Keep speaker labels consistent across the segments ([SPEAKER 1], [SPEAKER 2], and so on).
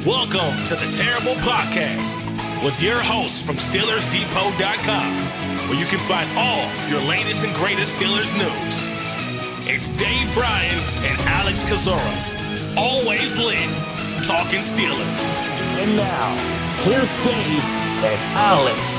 [SPEAKER 1] Welcome to the Terrible Podcast with your hosts from SteelersDepot.com, where you can find all your latest and greatest Steelers news. It's Dave Bryan and Alex Kozora, always lit, talking Steelers.
[SPEAKER 2] And now, here's Dave and Alex.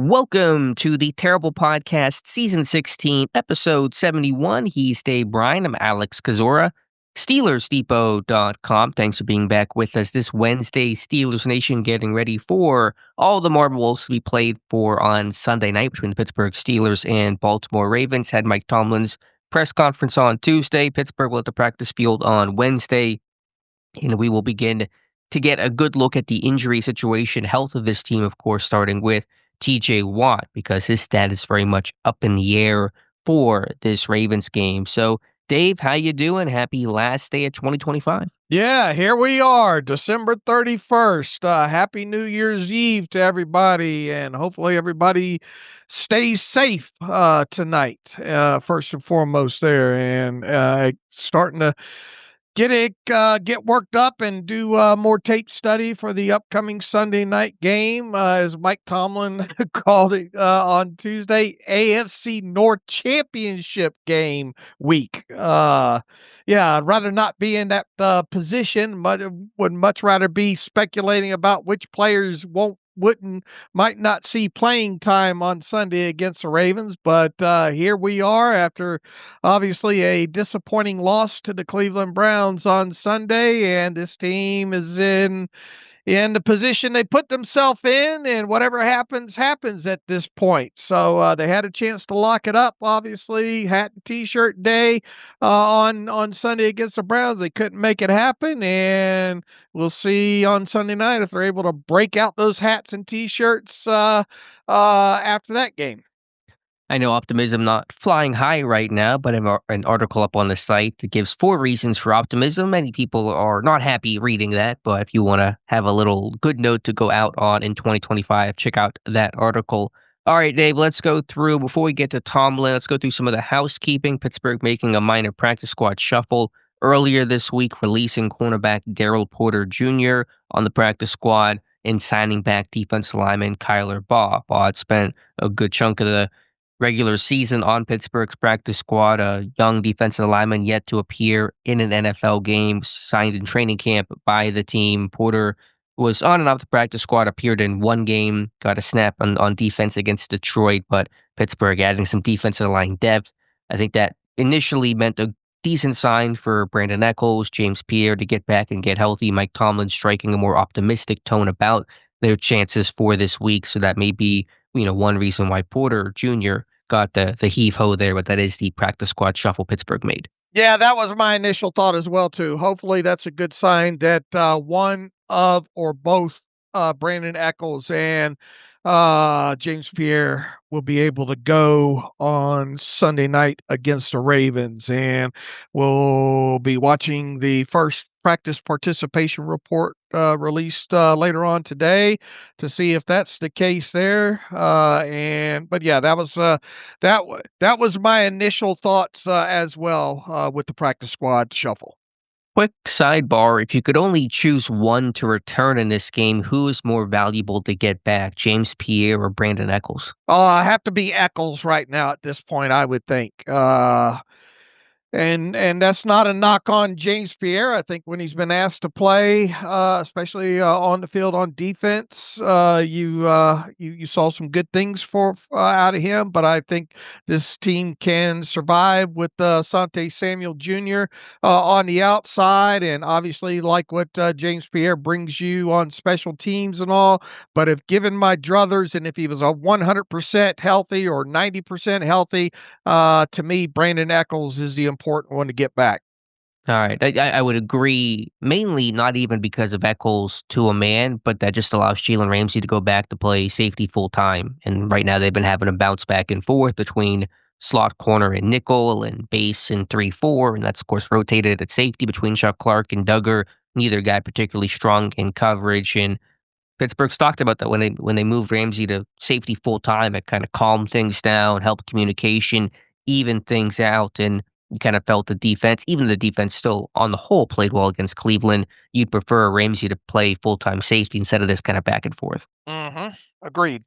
[SPEAKER 3] Welcome to the Terrible Podcast, Season 16, Episode 71. He's Dave Bryan. I'm Alex Kozora, SteelersDepot.com. Thanks for being back with us this Wednesday. Steelers Nation getting ready for all the marbles to be played for on Sunday night between the Pittsburgh Steelers and Baltimore Ravens. Had Mike Tomlin's press conference on Tuesday. Pittsburgh will at the practice field on Wednesday. And we will begin to get a good look at the injury situation, health of this team, of course, starting with TJ Watt, because his status is very much up in the air for this Ravens game. So, Dave, how you doing? Happy last day of 2025.
[SPEAKER 4] Yeah, here we are, December 31st. Happy New Year's Eve to everybody, and hopefully everybody stays safe tonight, first and foremost there, and starting to get worked up and do more tape study for the upcoming Sunday night game, as Mike Tomlin called it on Tuesday, AFC North Championship game week. Yeah, I'd rather not be in that position. Would much rather be speculating about which players might not see playing time on Sunday against the Ravens, but here we are after obviously a disappointing loss to the Cleveland Browns on Sunday, and this team is in the position they put themselves in, and whatever happens at this point. So they had a chance to lock it up, obviously, hat and T-shirt day on Sunday against the Browns. They couldn't make it happen, and we'll see on Sunday night if they're able to break out those hats and T-shirts after that game.
[SPEAKER 3] I know optimism not flying high right now, but an article up on the site that gives 4 reasons for optimism. Many people are not happy reading that, but if you want to have a little good note to go out on in 2025, check out that article. All right, Dave, let's go through, before we get to Tomlin, let's go through some of the housekeeping. Pittsburgh making a minor practice squad shuffle earlier this week, releasing cornerback Daryl Porter Jr. on the practice squad and signing back defensive lineman Kyler Baugh. Baugh had spent a good chunk of the regular season on Pittsburgh's practice squad, a young defensive lineman yet to appear in an NFL game, signed in training camp by the team. Porter was on and off the practice squad, appeared in one game, got a snap on defense against Detroit, but Pittsburgh adding some defensive line depth. I think that initially meant a decent sign for Brandin Echols, James Pierre to get back and get healthy. Mike Tomlin striking a more optimistic tone about their chances for this week, so that may be one reason why Porter Jr. got the heave-ho there, but that is the practice squad shuffle Pittsburgh made.
[SPEAKER 4] Yeah, that was my initial thought as well, too. Hopefully that's a good sign that one of or both Brandin Echols and James Pierre will be able to go on Sunday night against the Ravens, and we'll be watching the first practice participation report released later on today to see if that's the case there. But yeah, that was my initial thoughts as well with the practice squad shuffle.
[SPEAKER 3] Quick sidebar, if you could only choose one to return in this game, who is more valuable to get back, James Pierre or Brandin Echols?
[SPEAKER 4] I have to be Echols right now at this point, I would think. And that's not a knock on James Pierre. I think when he's been asked to play, especially on the field on defense, you saw some good things out of him. But I think this team can survive with Sante Samuel Jr. On the outside, and obviously like what James Pierre brings you on special teams and all. But if given my druthers, and if he was a 100% healthy or 90% healthy, to me, Brandin Echols is the important one to get back.
[SPEAKER 3] All right. I would agree, mainly not even because of Echols to a man, but that just allows Jalen Ramsey to go back to play safety full time. And right now they've been having a bounce back and forth between slot corner and nickel and base and 3-4. And that's, of course, rotated at safety between Chuck Clark and Duggar. Neither guy particularly strong in coverage. And Pittsburgh's talked about that when they moved Ramsey to safety full time, it kind of calmed things down, helped communication. even things out, and you kind of felt the defense, even the defense still on the whole played well against Cleveland. You'd prefer Ramsey to play full-time safety instead of this kind of back and forth.
[SPEAKER 4] Mm-hmm. Agreed.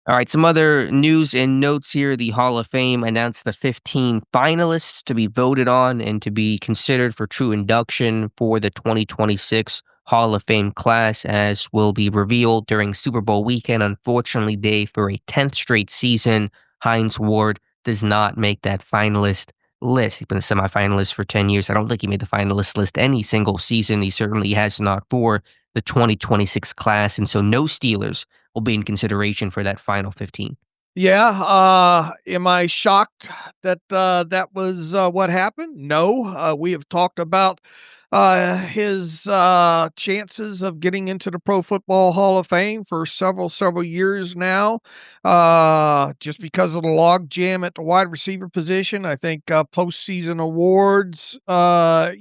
[SPEAKER 3] All right, some other news and notes here. The Hall of Fame announced the 15 finalists to be voted on and to be considered for true induction for the 2026 Hall of Fame class, as will be revealed during Super Bowl weekend. Unfortunately, Dave, for a 10th straight season, Hines Ward does not make that finalist list. He's been a semifinalist for 10 years. I don't think he made the finalist list any single season. He certainly has not for the 2026 class, and so no Steelers will be in consideration for that final 15.
[SPEAKER 4] Yeah. Am I shocked that that was what happened? No. We have talked about his chances of getting into the Pro Football Hall of Fame for several years now. Just because of the log jam at the wide receiver position, I think postseason awards, kind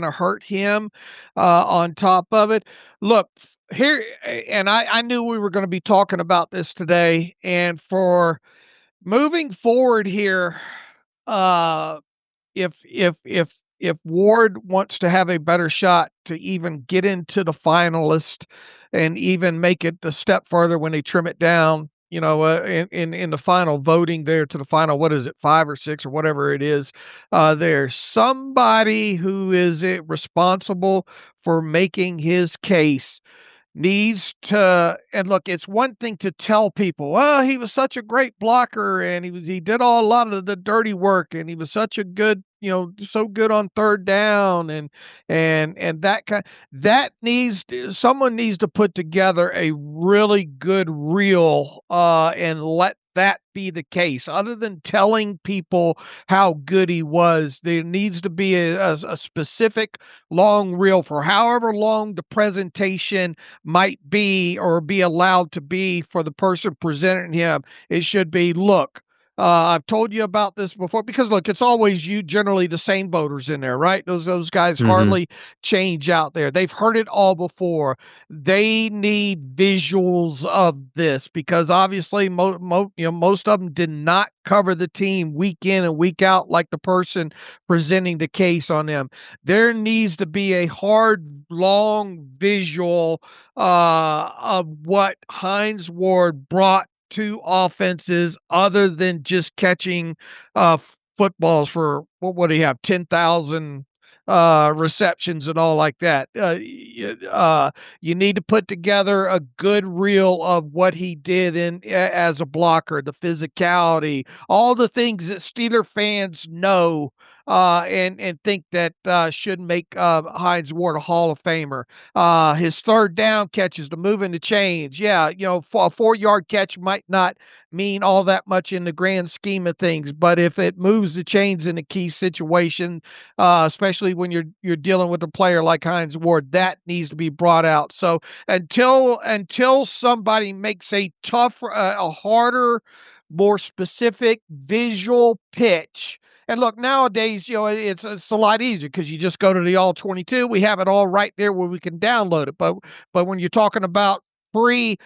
[SPEAKER 4] of hurt him. On top of it, look here, and I knew we were going to be talking about this today, and for moving forward here, uh, if Ward wants to have a better shot to even get into the finalist and even make it the step further when they trim it down, in the final voting there to the final, what is it, 5 or 6 or whatever it is, there's somebody who is responsible for making his case needs to. And look, it's one thing to tell people, well, he was such a great blocker and he did a lot of the dirty work and he was such a good, so good on third down and someone needs to put together a really good reel and let that be the case. Other than telling people how good he was, there needs to be a specific long reel for however long the presentation might be or be allowed to be for the person presenting him. It should be, look, I've told you about this before, because look, it's always generally the same voters in there, right? Those guys hardly change out there. They've heard it all before. They need visuals of this because obviously most of them did not cover the team week in and week out like the person presenting the case on them. There needs to be a hard, long visual of what Hines Ward brought to offenses other than just catching footballs for, what would he have, 10,000 receptions and all like that. You need to put together a good reel of what he did as a blocker, the physicality, all the things that Steeler fans know and think that should make Hines Ward a Hall of Famer. His third down catches, the moving the chains. Yeah, a 4-yard catch might not mean all that much in the grand scheme of things, but if it moves the chains in a key situation, especially when you're dealing with a player like Hines Ward, that needs to be brought out. So until somebody makes a tougher, a harder, more specific visual pitch. And look, nowadays, it's a lot easier because you just go to the All-22. We have it all right there where we can download it. But when you're talking about free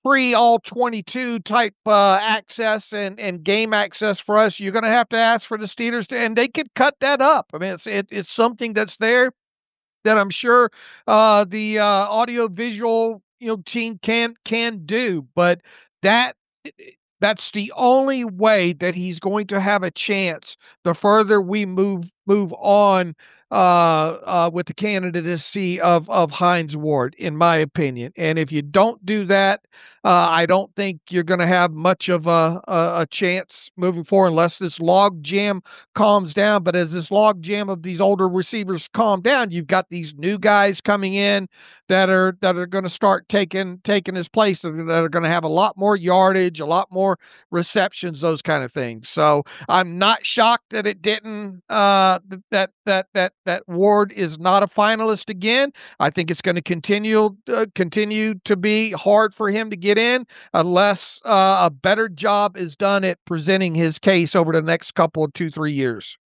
[SPEAKER 4] All-22 type access and game access for us, you're going to have to ask for the Steelers and they could cut that up. I mean, it's something that's there that I'm sure the audio visual team can do, but that's the only way that he's going to have a chance the further we move on with the candidacy of Hines Ward, in my opinion. And if you don't do that, I don't think you're going to have much of a chance moving forward unless this log jam calms down. But as this log jam of these older receivers calm down, you've got these new guys coming in that are going to start taking his place, that are going to have a lot more yardage, a lot more receptions, those kind of things. So I'm not shocked that it didn't that Ward is not a finalist again. I think it's going to continue to be hard for him to get in unless a better job is done at presenting his case over the next couple of 2-3 years.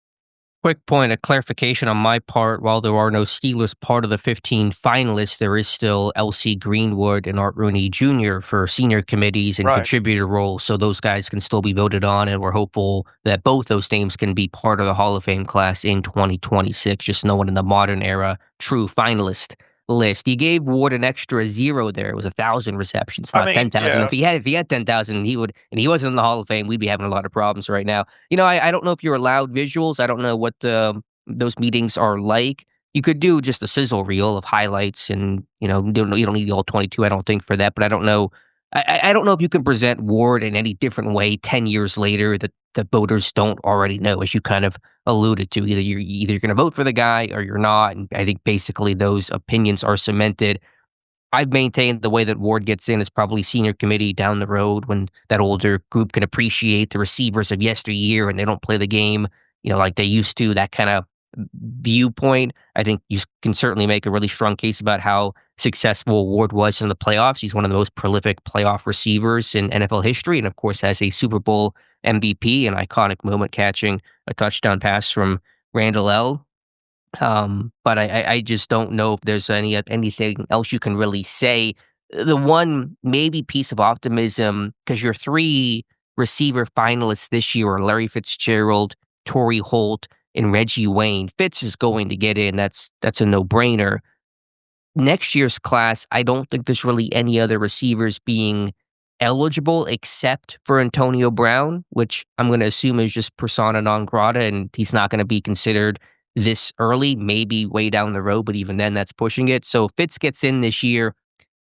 [SPEAKER 3] Quick point of clarification on my part. While there are no Steelers part of the 15 finalists, there is still L.C. Greenwood and Art Rooney Jr. for senior committees and
[SPEAKER 4] Right.
[SPEAKER 3] contributor roles, so those guys can still be voted on, and we're hopeful that both those names can be part of the Hall of Fame class in 2026. Just no one in the modern era true finalist list. You gave Ward an extra 0 there. It was 1,000 receptions,
[SPEAKER 4] I
[SPEAKER 3] not
[SPEAKER 4] mean,
[SPEAKER 3] 10,000.
[SPEAKER 4] yeah.
[SPEAKER 3] If he had 10,000, he would, and he wasn't in the Hall of Fame, we'd be having a lot of problems right now. I don't know if you're allowed visuals. I don't know what those meetings are like. You could do just a sizzle reel of highlights, and you don't need the all 22. I don't think for that, but I don't know. I don't know if you can present Ward in any different way 10 years later that the voters don't already know, as you kind of alluded to. Either you're going to vote for the guy or you're not, and I think basically those opinions are cemented. I've maintained the way that Ward gets in is probably senior committee down the road when that older group can appreciate the receivers of yesteryear and they don't play the game, like they used to, that kind of viewpoint. I think you can certainly make a really strong case about how successful Ward was in the playoffs. He's one of the most prolific playoff receivers in NFL history, and of course has a Super Bowl MVP, an iconic moment catching a touchdown pass from Randall L. But I just don't know if there's anything else you can really say. The one maybe piece of optimism, because your 3 receiver finalists this year are Larry Fitzgerald, Torrey Holt, and Reggie Wayne. Fitz is going to get in. That's a no-brainer. Next year's class, I don't think there's really any other receivers being eligible except for Antonio Brown, which I'm going to assume is just persona non grata, and he's not going to be considered this early, maybe way down the road, but even then, that's pushing it. So if Fitz gets in this year,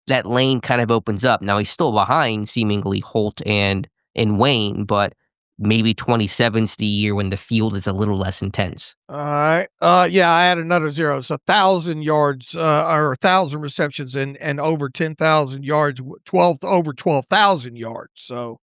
[SPEAKER 3] that lane kind of opens up. Now he's still behind seemingly Holt and Wayne, but maybe 27's the year when the field is a little less intense.
[SPEAKER 4] All right. Yeah, I had another 0. So 1,000 yards, or 1,000 receptions and over 10,000 yards, over 12,000 yards. So,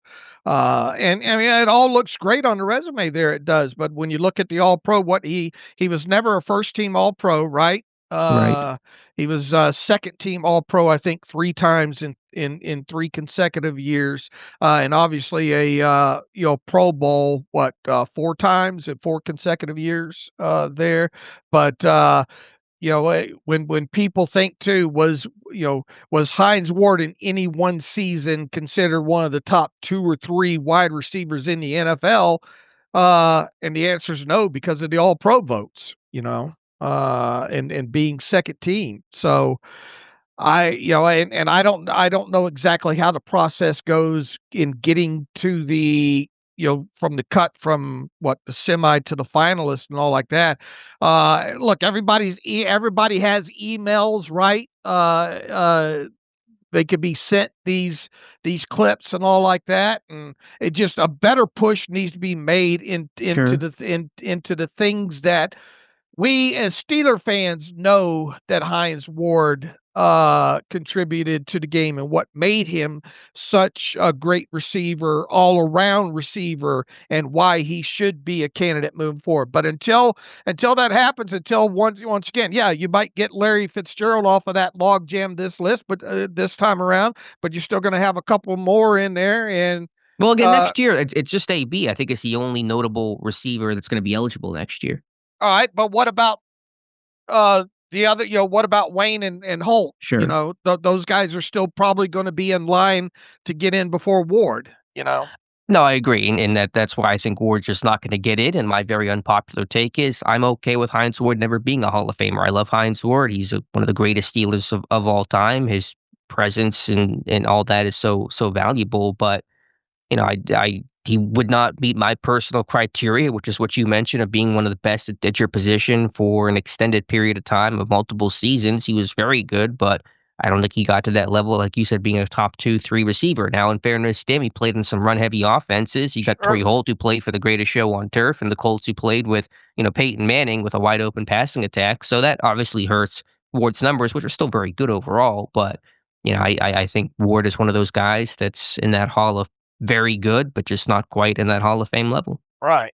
[SPEAKER 4] and I mean, it all looks great on the resume there. It does. But when you look at the All Pro, he was never a first team All Pro, right?
[SPEAKER 3] Right.
[SPEAKER 4] He was second team All Pro, I think, 3 times in 3 consecutive years, and obviously a Pro Bowl 4 times in 4 consecutive years there. But when people think too, was Hines Ward in any one season considered one of the top 2 or 3 wide receivers in the NFL? And the answer is no, because of the All Pro votes. And being second team. So and I don't know exactly how the process goes in getting to the, from the cut from the semi to the finalist and all like that. Look, everybody has emails, right? They could be sent these clips and all like that, and it just a better push needs to be made into the things that we as Steeler fans know that Hines Ward contributed to the game and what made him such a great receiver, all-around receiver, and why he should be a candidate moving forward. But until that happens, once again, yeah, you might get Larry Fitzgerald off of that logjam this list, but this time around, but you're still going to have a couple more in there. And
[SPEAKER 3] Well, again, next year, it's just AB. I think it's the only notable receiver that's going to be eligible next year.
[SPEAKER 4] all right, but what about the other, what about Wayne and Holt?
[SPEAKER 3] Sure.
[SPEAKER 4] Those guys are still probably going to be in line to get in before Ward,
[SPEAKER 3] No, I agree, and that's why I think Ward's just not going to get in. And my very unpopular take is I'm okay with Hines Ward never being a Hall of Famer. I love Hines Ward. He's one of the greatest Steelers of all time. His presence and all that is so valuable. But he would not meet my personal criteria, which is what you mentioned of being one of the best at your position for an extended period of time of multiple seasons. He was very good, but I don't think he got to that level, like you said, being a top 2, 3 receiver. Now, in fairness to him, he played in some run-heavy offenses. You got Torrey Holt, who played for the greatest show on turf, and the Colts, who played with Peyton Manning with a wide-open passing attack. So that obviously hurts Ward's numbers, which are still very good overall. But I think Ward is one of those guys that's in that hall of very good, but just not quite in that Hall of Fame level.
[SPEAKER 4] Right.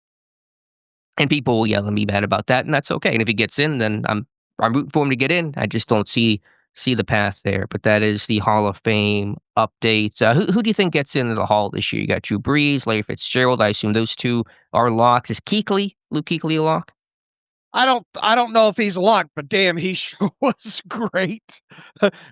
[SPEAKER 3] And people will yell and be mad about that, and that's okay. And if he gets in, then I'm rooting for him to get in. I just don't see the path there. But that is the Hall of Fame update. Who do you think gets into the Hall this year? You got Drew Brees, Larry Fitzgerald. I assume those 2 are locks. Is Luke Kuechly a lock?
[SPEAKER 4] I don't know if he's locked, but damn, he sure was great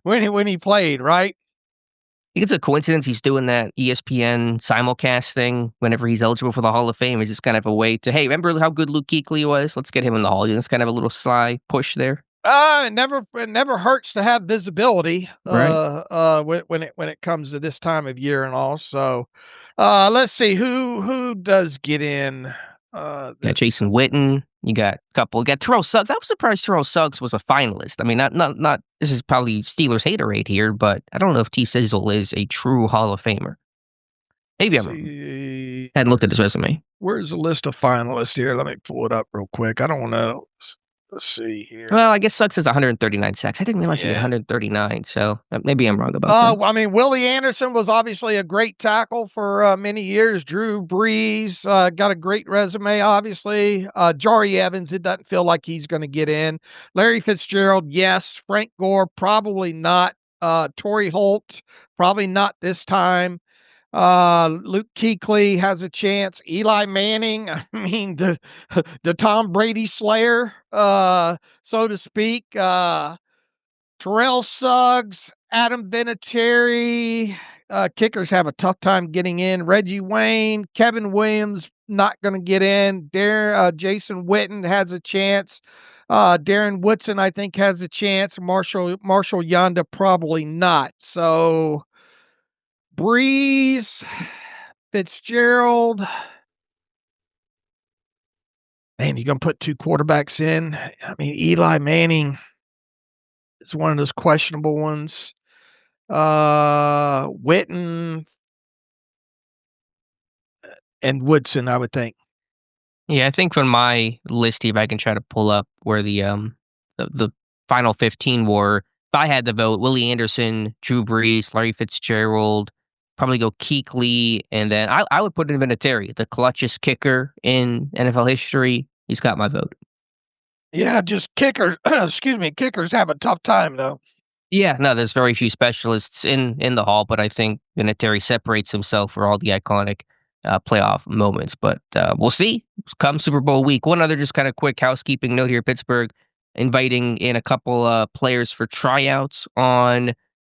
[SPEAKER 4] when he played, right?
[SPEAKER 3] I think it's a coincidence he's doing that ESPN simulcast thing whenever he's eligible for the Hall of Fame. It's just kind of a way to, hey, remember how good Luke Kuechly was? Let's get him in the Hall. It's kind of a little sly push there.
[SPEAKER 4] It never hurts to have visibility,
[SPEAKER 3] Right.
[SPEAKER 4] When it comes to this time of year and all. So, let's see who does get in.
[SPEAKER 3] Got Jason Witten. You got a couple. You got Terrell Suggs. I was surprised Terrell Suggs was a finalist. I mean, not. This is probably Steelers haterade here, but I don't know if T. Sizzle is a true Hall of Famer. Maybe I'm wrong. Hadn't looked at his resume.
[SPEAKER 4] Where's the list of finalists here? Let me pull it up real quick. I don't want to. Let's see here.
[SPEAKER 3] Well, I guess Suggs has 139 sacks. I didn't realize he had 139, so maybe I'm wrong about that.
[SPEAKER 4] I mean, Willie Anderson was obviously a great tackle for many years. Drew Brees got a great resume, obviously. Jari Evans, it doesn't feel like he's going to get in. Larry Fitzgerald, yes. Frank Gore, probably not. Torrey Holt, probably not this time. Luke Kuechly has a chance. Eli Manning, I mean, the Tom Brady slayer, so to speak. Terrell Suggs, Adam Vinatieri. Kickers have a tough time getting in. Reggie Wayne, Kevin Williams, not going to get in. Jason Witten has a chance. Darren Woodson, I think, has a chance. Marshall Yonda, probably not. So, Breeze, Fitzgerald. Man, you're going to put two quarterbacks in. I mean, Eli Manning is one of those questionable ones. Witten and Woodson, I would think.
[SPEAKER 3] Yeah, I think from my list here, if I can try to pull up where the final 15 were, if I had to vote, Willie Anderson, Drew Brees, Larry Fitzgerald, probably go Kuechly, and then I would put in Vinatieri, the clutchest kicker in NFL history. He's got my vote.
[SPEAKER 4] Yeah, just kickers. Excuse me, kickers have a tough time though.
[SPEAKER 3] Yeah, no, there's very few specialists in the Hall, but I think Vinatieri separates himself for all the iconic playoff moments. But we'll see. Come Super Bowl week. One other just kind of quick housekeeping note here: Pittsburgh inviting in a couple players for tryouts on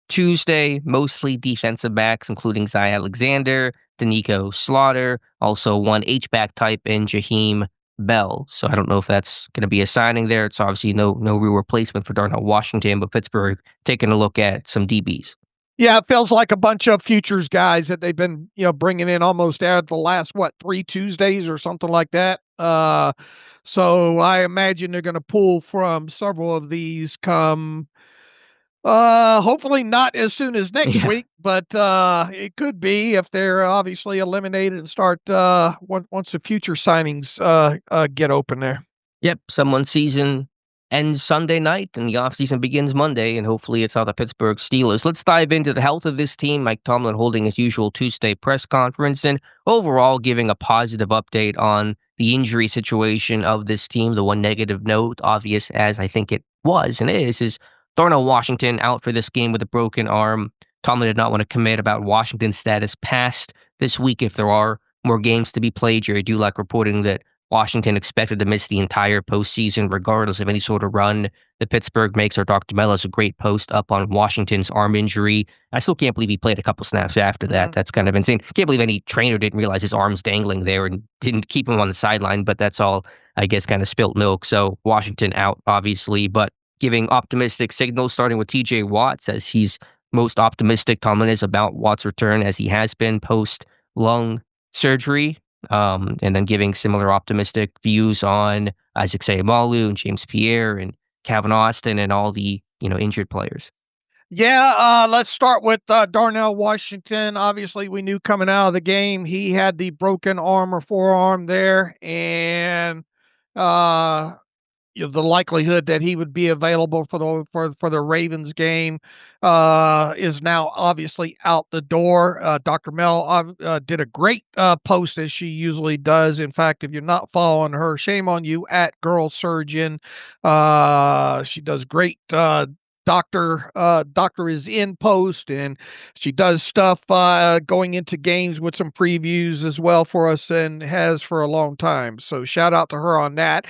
[SPEAKER 3] Tuesday, mostly defensive backs, including Zy Alexander, Danico Slaughter, also one H-back type in Jaheim Bell. So I don't know if that's going to be a signing there. It's obviously no real replacement for Darnell Washington, but Pittsburgh taking a look at some DBs.
[SPEAKER 4] Yeah, it feels like a bunch of futures guys that they've been, bringing in almost out the last 3 Tuesdays or something like that. So I imagine they're going to pull from several of these come. Hopefully not as soon as next week, but it could be if they're obviously eliminated and start once the future signings get open there.
[SPEAKER 3] Yep, someone's season ends Sunday night and the offseason begins Monday, and hopefully it's all the Pittsburgh Steelers. Let's dive into the health of this team. Mike Tomlin holding his usual Tuesday press conference and overall giving a positive update on the injury situation of this team. The one negative note, obvious as I think it was and is Darnell Washington out for this game with a broken arm. Tomlin did not want to commit about Washington's status past this week if there are more games to be played. Jerry Dulac reporting that Washington expected to miss the entire postseason regardless of any sort of run that Pittsburgh makes. Or Dr. Mello has a great post up on Washington's arm injury. I still can't believe he played a couple snaps after that. That's kind of insane. Can't believe any trainer didn't realize his arm's dangling there and didn't keep him on the sideline, but that's all, I guess, kind of spilt milk. So Washington out, obviously, but giving optimistic signals, starting with T.J. Watt, says he's most optimistic Tomlin is about Watt's return as he has been post-lung surgery, and then giving similar optimistic views on Isaac Seumalo and James Pierre and Calvin Austin and all the injured players.
[SPEAKER 4] Yeah, let's start with Darnell Washington. Obviously, we knew coming out of the game he had the broken arm or forearm there, and the likelihood that he would be available for the Ravens game is now obviously out the door. Dr. Mel did a great post, as she usually does. In fact, if you're not following her, shame on you, at Girl Surgeon. She does great Doctor is in post, and she does stuff going into games with some previews as well for us, and has for a long time. So shout out to her on that.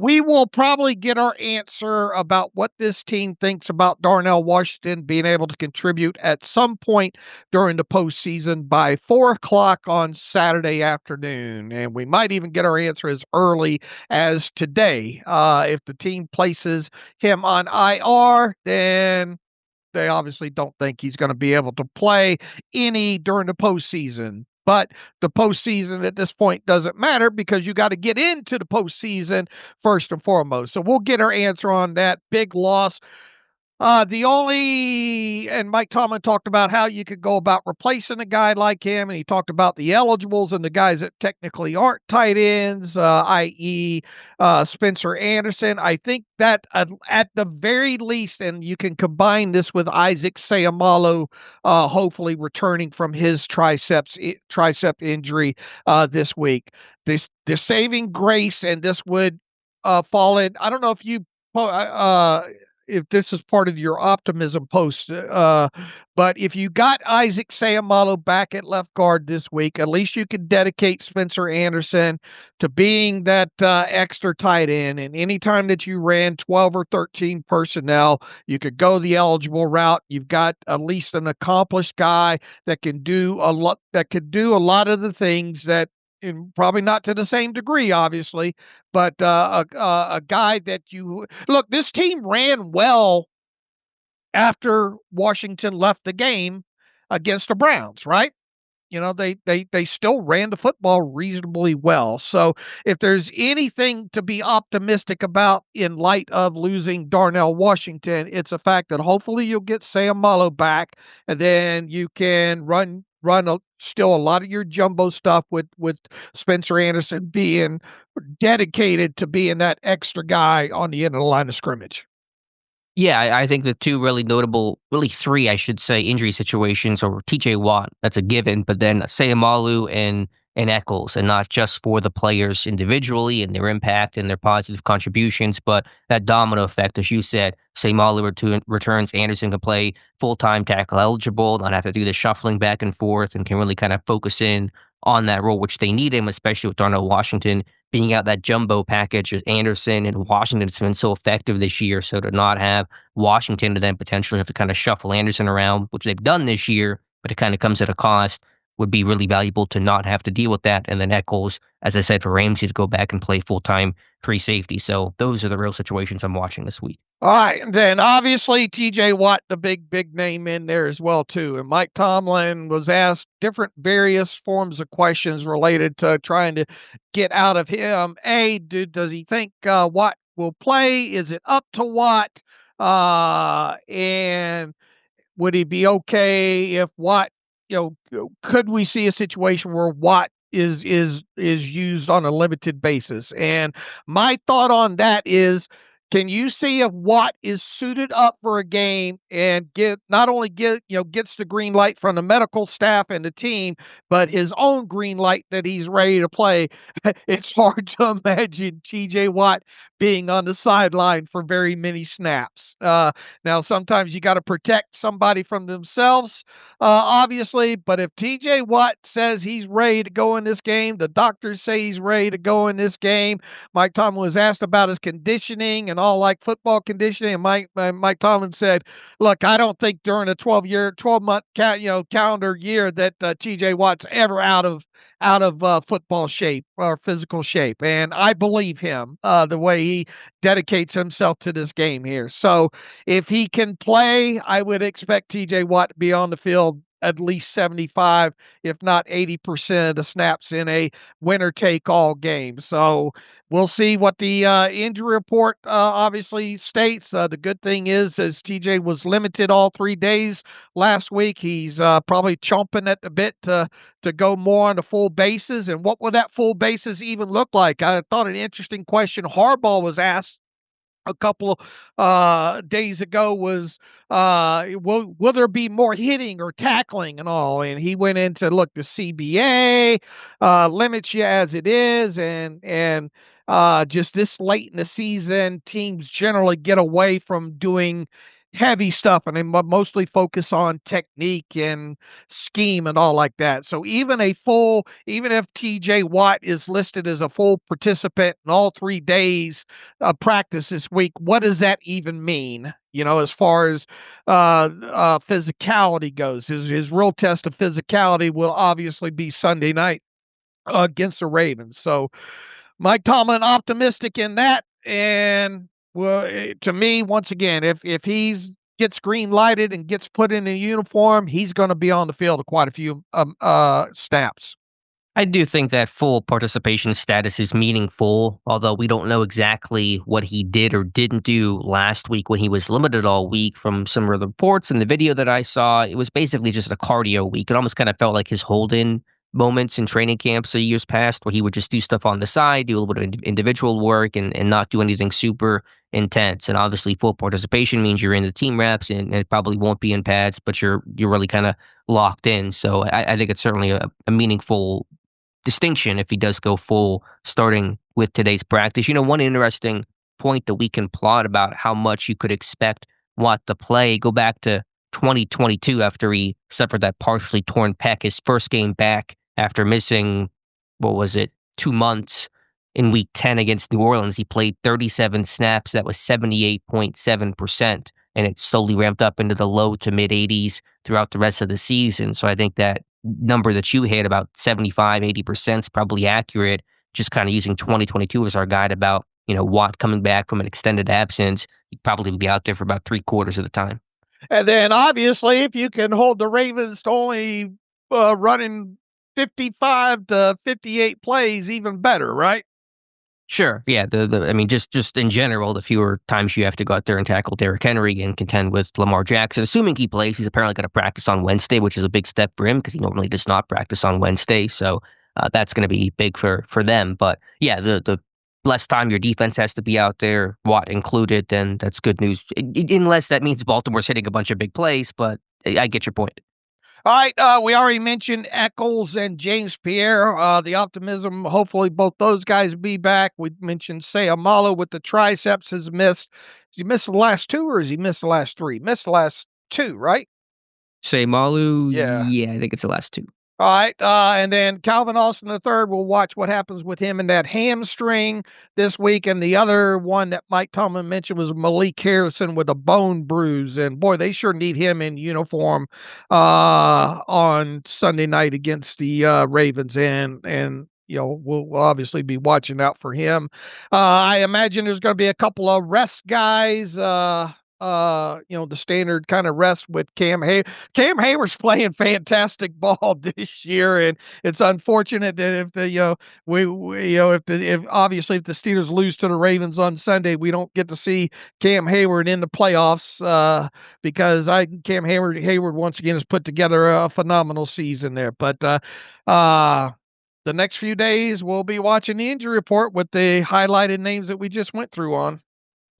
[SPEAKER 4] We will probably get our answer about what this team thinks about Darnell Washington being able to contribute at some point during the postseason by 4 o'clock on Saturday afternoon. And we might even get our answer as early as today. If the team places him on IR, then they obviously don't think he's going to be able to play any during the postseason. But the postseason at this point doesn't matter because you got to get into the postseason first and foremost. So we'll get our answer on that. Big loss. And Mike Tomlin talked about how you could go about replacing a guy like him, and he talked about the eligibles and the guys that technically aren't tight ends, i.e., Spencer Anderson. I think that at the very least, and you can combine this with Isaac Seumalo, hopefully returning from his tricep injury this week. The saving grace, and this would fall in. I don't know if this is part of your optimism post, but if you got Isaac Seumalo back at left guard this week, at least you could dedicate Spencer Anderson to being that extra tight end. And anytime that you ran 12 or 13 personnel, you could go the eligible route. You've got at least an accomplished guy that can do a lot of the things that, and probably not to the same degree, obviously, but a guy that you look. This team ran well after Washington left the game against the Browns, right? You know, they still ran the football reasonably well. So if there's anything to be optimistic about in light of losing Darnell Washington, it's a fact that hopefully you'll get Seumalo back, and then you can run still a lot of your jumbo stuff with Spencer Anderson being dedicated to being that extra guy on the end of the line of scrimmage.
[SPEAKER 3] Yeah, I think the two really three, I should say, injury situations are TJ Watt, that's a given, but then Seumalo and Echols, and not just for the players individually and their impact and their positive contributions, but that domino effect, as you said. Seumalo returns, Anderson can play full-time tackle eligible, not have to do the shuffling back and forth, and can really kind of focus in on that role, which they need him, especially with Darnell Washington being out that jumbo package as Anderson and Washington has been so effective this year. So to not have Washington to then potentially have to kind of shuffle Anderson around, which they've done this year, but it kind of comes at a cost, would be really valuable to not have to deal with that. And then Echols, as I said, for Ramsey to go back and play full-time free safety. So those are the real situations I'm watching this week.
[SPEAKER 4] All right, and then obviously TJ Watt, the big name in there as well too. And Mike Tomlin was asked various forms of questions related to trying to get out of him. Does he think Watt will play? Is it up to Watt? And would he be okay if Watt, could we see a situation where Watt is used on a limited basis? And my thought on that is, can you see if Watt is suited up for a game and gets the green light from the medical staff and the team, but his own green light that he's ready to play? It's hard to imagine TJ Watt being on the sideline for very many snaps. Now, sometimes you got to protect somebody from themselves, obviously, but if TJ Watt says he's ready to go in this game, the doctors say he's ready to go in this game. Mike Tomlin was asked about his conditioning and all like football conditioning, and Mike Tomlin said, "Look, I don't think during a 12-month calendar year that TJ Watt's ever out of football shape or physical shape," and I believe him the way he dedicates himself to this game here. So if he can play, I would expect TJ Watt to be on the field at least 75, if not 80% of the snaps in a winner-take-all game. So we'll see what the injury report obviously states. The good thing is, as TJ was limited all 3 days last week, he's probably chomping at the bit to go more on the full bases. And what would that full bases even look like? I thought an interesting question Harbaugh was asked a couple days ago was, will there be more hitting or tackling and all? And he went into, look, the CBA limits you as it is, and just this late in the season, teams generally get away from doing heavy stuff, and they mostly focus on technique and scheme and all like that. So even if TJ Watt is listed as a full participant in all 3 days of practice this week, what does that even mean? As far as physicality goes, his real test of physicality will obviously be Sunday night against the Ravens. So Mike Tomlin optimistic in that, and to me, once again, if he's gets green lighted and gets put in a uniform, he's going to be on the field quite a few snaps.
[SPEAKER 3] I do think that full participation status is meaningful, although we don't know exactly what he did or didn't do last week when he was limited all week. From some of the reports and the video that I saw, it was basically just a cardio week. It almost kind of felt like his hold-in moments in training camps of years past, where he would just do stuff on the side, do a little bit of individual work, and not do anything super intense. And obviously, full participation means you're in the team reps, and it probably won't be in pads, but you're really kind of locked in. So I think it's certainly a meaningful distinction if he does go full starting with today's practice. One interesting point that we can plot about how much you could expect Watt to play, go back to 2022 after he suffered that partially torn pec, his first game back after missing, 2 months. In week 10 against New Orleans, he played 37 snaps. That was 78.7%. And it slowly ramped up into the low to mid 80s throughout the rest of the season. So I think that number that you hit, about 75, 80%, is probably accurate. Just kind of using 2022 as our guide about, Watt coming back from an extended absence. He'd probably be out there for about 3/4 of the time.
[SPEAKER 4] And then obviously, if you can hold the Ravens to only running 55 to 58 plays, even better, right?
[SPEAKER 3] Sure. Yeah. Just in general, the fewer times you have to go out there and tackle Derrick Henry and contend with Lamar Jackson, assuming he plays, he's apparently going to practice on Wednesday, which is a big step for him because he normally does not practice on Wednesday. So that's going to be big for them. But yeah, the less time your defense has to be out there, Watt included, then that's good news. Unless that means Baltimore's hitting a bunch of big plays, but I get your point.
[SPEAKER 4] All right, we already mentioned Echols and James Pierre. The optimism, hopefully both those guys be back. We mentioned Seumalo with the triceps has missed. Has he missed the last 2 or has he missed the last 3? Missed the last 2, right?
[SPEAKER 3] Seumalo,
[SPEAKER 4] yeah,
[SPEAKER 3] I think it's the last 2.
[SPEAKER 4] All right, and then Calvin Austin III, we'll watch what happens with him and that hamstring this week. And the other one that Mike Tomlin mentioned was Malik Harrison with a bone bruise. And boy, they sure need him in uniform on Sunday night against the Ravens. And we'll obviously be watching out for him. I imagine there's going to be a couple of rest guys. The standard kind of rest with Cam Hayward. Cam Hayward's playing fantastic ball this year, and it's unfortunate that if the Steelers lose to the Ravens on Sunday, we don't get to see Cam Hayward in the playoffs because Cam Hayward once again has put together a phenomenal season there. But the next few days we'll be watching the injury report with the highlighted names that we just went through on.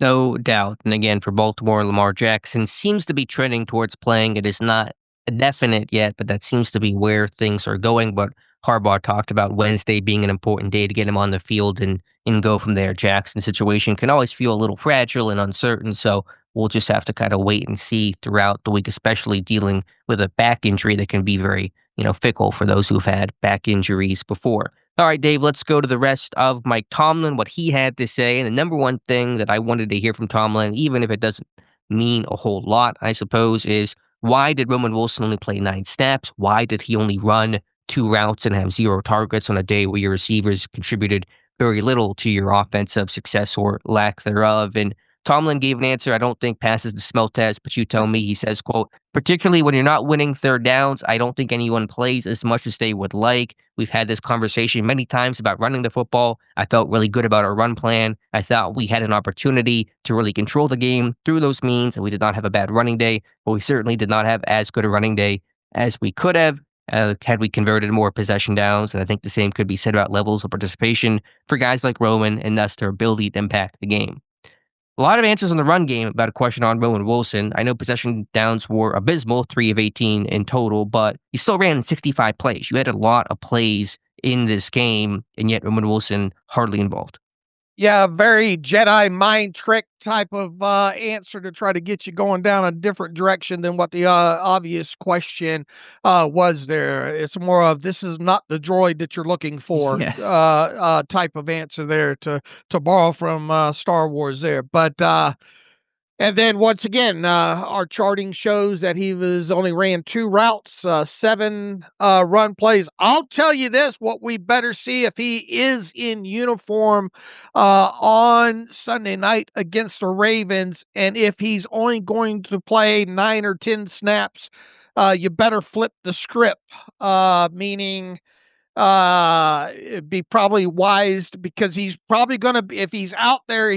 [SPEAKER 3] No doubt. And again, for Baltimore, Lamar Jackson seems to be trending towards playing. It is not definite yet, but that seems to be where things are going. But Harbaugh talked about Wednesday being an important day to get him on the field and go from there. Jackson's situation can always feel a little fragile and uncertain, so we'll just have to kind of wait and see throughout the week, especially dealing with a back injury that can be very, fickle for those who've had back injuries before. All right, Dave, let's go to the rest of Mike Tomlin, what he had to say. And the number one thing that I wanted to hear from Tomlin, even if it doesn't mean a whole lot, I suppose, is why did Roman Wilson only play 9 snaps? Why did he only run 2 routes and have 0 targets on a day where your receivers contributed very little to your offensive success or lack thereof? And Tomlin gave an answer I don't think passes the smell test, but you tell me. He says, quote, particularly when you're not winning third downs, I don't think anyone plays as much as they would like. We've had this conversation many times about running the football. I felt really good about our run plan. I thought we had an opportunity to really control the game through those means, and we did not have a bad running day, but we certainly did not have as good a running day as we could have had we converted more possession downs. And I think the same could be said about levels of participation for guys like Roman and thus their ability to impact the game. A lot of answers on the run game about a question on Roman Wilson. I know possession downs were abysmal, 3 of 18 in total, but he still ran 65 plays. You had a lot of plays in this game, and yet Roman Wilson hardly involved.
[SPEAKER 4] Yeah, very Jedi mind trick type of answer to try to get you going down a different direction than what the obvious question was there. It's more of this is not the droid that you're looking for
[SPEAKER 3] Yes.
[SPEAKER 4] type of answer there to borrow from Star Wars there. But and then once again, our charting shows that he was only ran 2 routes, 7 run plays. I'll tell you this: what we better see if he is in uniform on Sunday night against the Ravens, and if he's only going to play 9 or 10 snaps, you better flip the script. Meaning it'd be probably wise because he's probably going to be, if he's out there,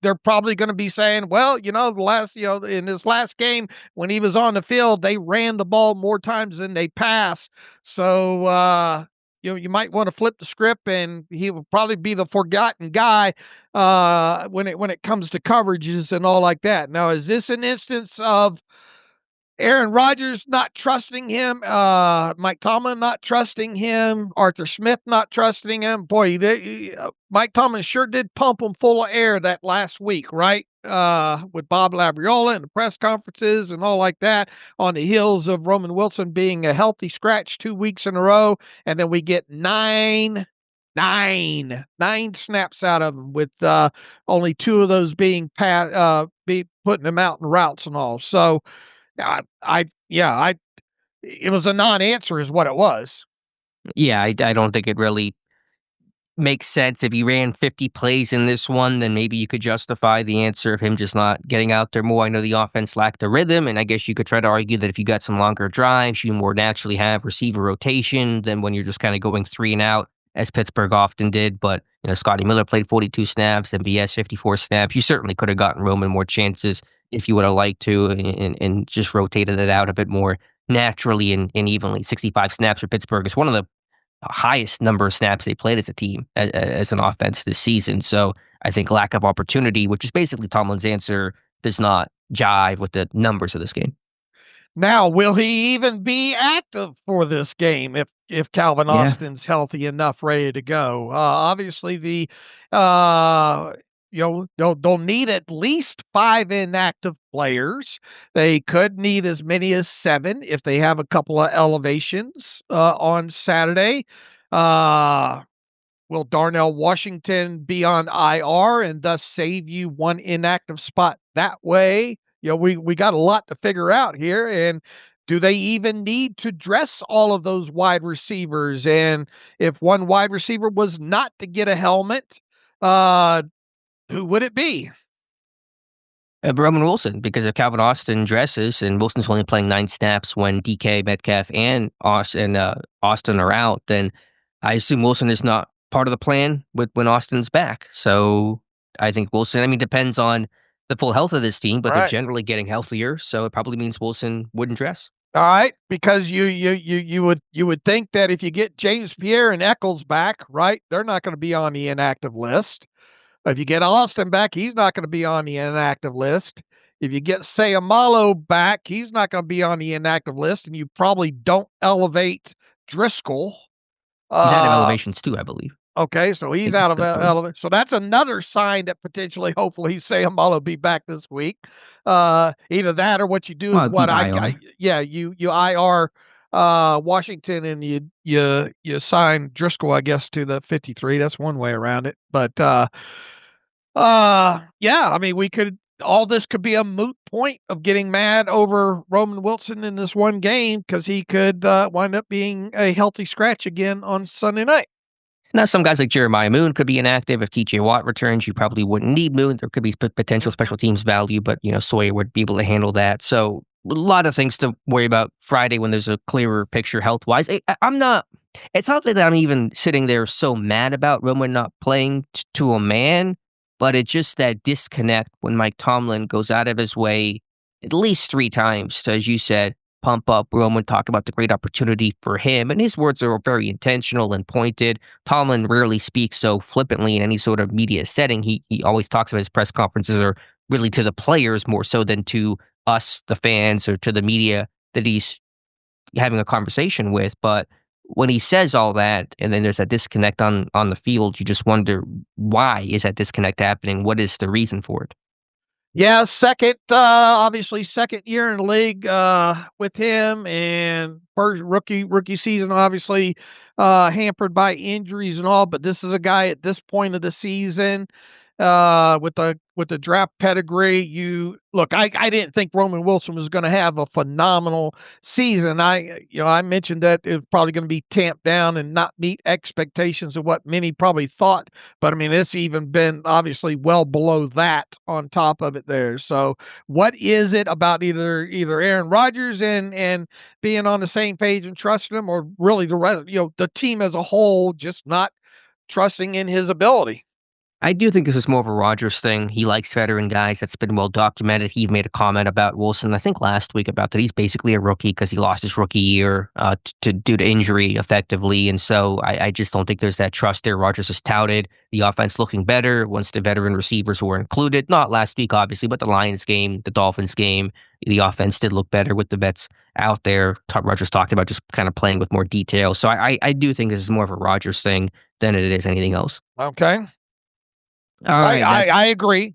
[SPEAKER 4] they're probably going to be saying, well, in this last game when he was on the field, they ran the ball more times than they passed. So, you might want to flip the script, and he will probably be the forgotten guy when it comes to coverages and all like that. Now, is this an instance of Aaron Rodgers not trusting him, Mike Tomlin not trusting him, Arthur Smith not trusting him? Boy, Mike Tomlin sure did pump him full of air that last week, right? With Bob Labriola and the press conferences and all like that, on the heels of Roman Wilson being a healthy scratch 2 weeks in a row, and then we get nine snaps out of him, with only 2 of those being putting him out in routes and all. So it was a non-answer is what it was.
[SPEAKER 3] Yeah, I don't think it really makes sense. If he ran 50 plays in this one, then maybe you could justify the answer of him just not getting out there more. I know the offense lacked a rhythm, and I guess you could try to argue that if you got some longer drives, you more naturally have receiver rotation than when you're just kind of going 3 and out, as Pittsburgh often did. But, Scotty Miller played 42 snaps, MVS 54 snaps. You certainly could have gotten Roman more chances if you would have liked to, and just rotated it out a bit more naturally and evenly. 65 snaps for Pittsburgh is one of the highest number of snaps they played as a team, as an offense this season. So I think lack of opportunity, which is basically Tomlin's answer, does not jive with the numbers of this game.
[SPEAKER 4] Now, will he even be active for this game if Calvin
[SPEAKER 3] Yeah.
[SPEAKER 4] Austin's healthy enough, ready to go? Obviously, they'll need at least 5 inactive players. They could need as many as 7 if they have a couple of elevations on Saturday. Will Darnell Washington be on IR and thus save you 1 inactive spot that way? We got a lot to figure out here. And do they even need to dress all of those wide receivers? And if one wide receiver was not to get a helmet, who would it be?
[SPEAKER 3] Roman Wilson, because if Calvin Austin dresses, and Wilson's only playing 9 snaps when DK, Metcalf, and Austin are out, then I assume Wilson is not part of the plan when Austin's back. So I think Wilson, depends on the full health of this team, but they're generally getting healthier, so it probably means Wilson wouldn't dress.
[SPEAKER 4] All right, because you would think that if you get James Pierre and Echols back, right, they're not going to be on the inactive list. If you get Austin back, he's not going to be on the inactive list. If you get Seumalo back, he's not going to be on the inactive list, and you probably don't elevate Driscoll.
[SPEAKER 3] He's out of elevations too, I believe.
[SPEAKER 4] Okay, so he's out of elevation. So that's another sign that potentially, hopefully, Seumalo be back this week. Either that or what you do is what you IR Washington, and you sign Driscoll, I guess, to the 53. That's one way around it. But all this could be a moot point of getting mad over Roman Wilson in this one game, because he could wind up being a healthy scratch again on Sunday night.
[SPEAKER 3] Now, some guys like Jeremiah Moon could be inactive. If TJ Watt returns, you probably wouldn't need Moon. There could be potential special teams value, but, Sawyer would be able to handle that. So a lot of things to worry about Friday when there's a clearer picture health-wise. It's not that I'm even sitting there so mad about Roman not playing to a man, but it's just that disconnect when Mike Tomlin goes out of his way at least 3 times to, as you said, pump up Roman, talk about the great opportunity for him. And his words are very intentional and pointed. Tomlin rarely speaks so flippantly in any sort of media setting. He always talks about his press conferences are really to the players more so than to us, the fans, or to the media that he's having a conversation with. But when he says all that, and then there's that disconnect on the field, you just wonder, why is that disconnect happening? What is the reason for it?
[SPEAKER 4] Yeah, obviously second year in the league with him, and first rookie season, obviously hampered by injuries and all. But this is a guy at this point of the season with the draft pedigree. You look, I didn't think Roman Wilson was going to have a phenomenal season. I mentioned that it was probably going to be tamped down and not meet expectations of what many probably thought. But I mean, it's even been obviously well below that on top of it there. So what is it about either Aaron Rodgers and being on the same page and trusting him, or really the rest, the team as a whole just not trusting in his ability?
[SPEAKER 3] I do think this is more of a Rodgers thing. He likes veteran guys. That's been well documented. He made a comment about Wilson, I think last week, about that he's basically a rookie because he lost his rookie year due to injury effectively. And so I just don't think there's that trust there. Rodgers has touted the offense looking better once the veteran receivers were included. Not last week, obviously, but the Lions game, the Dolphins game, the offense did look better with the vets out there. Rodgers talked about just kind of playing with more detail. So I do think this is more of a Rodgers thing than it is anything else.
[SPEAKER 4] Okay.
[SPEAKER 3] All right,
[SPEAKER 4] I agree.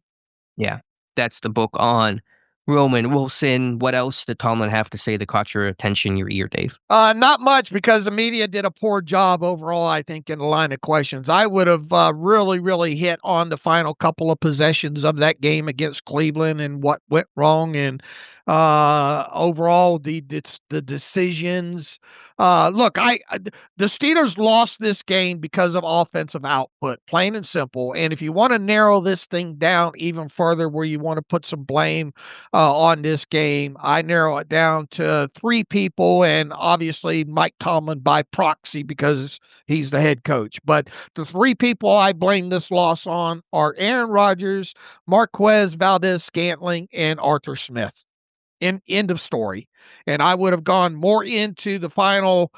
[SPEAKER 3] Yeah, that's the book on Roman Wilson. What else did Tomlin have to say that caught your attention, your ear, Dave?
[SPEAKER 4] Not much, because the media did a poor job overall, I think, in the line of questions. I would have really hit on the final couple of possessions of that game against Cleveland and what went wrong, and overall the decisions. Look, the Steelers lost this game because of offensive output, plain and simple. And if you want to narrow this thing down even further, where you want to put some blame on this game, I narrow it down to three people, and obviously Mike Tomlin by proxy because he's the head coach. But the three people I blame this loss on are Aaron Rodgers, Marquez Valdes-Scantling, and Arthur Smith. End of story. And I would have gone more into the final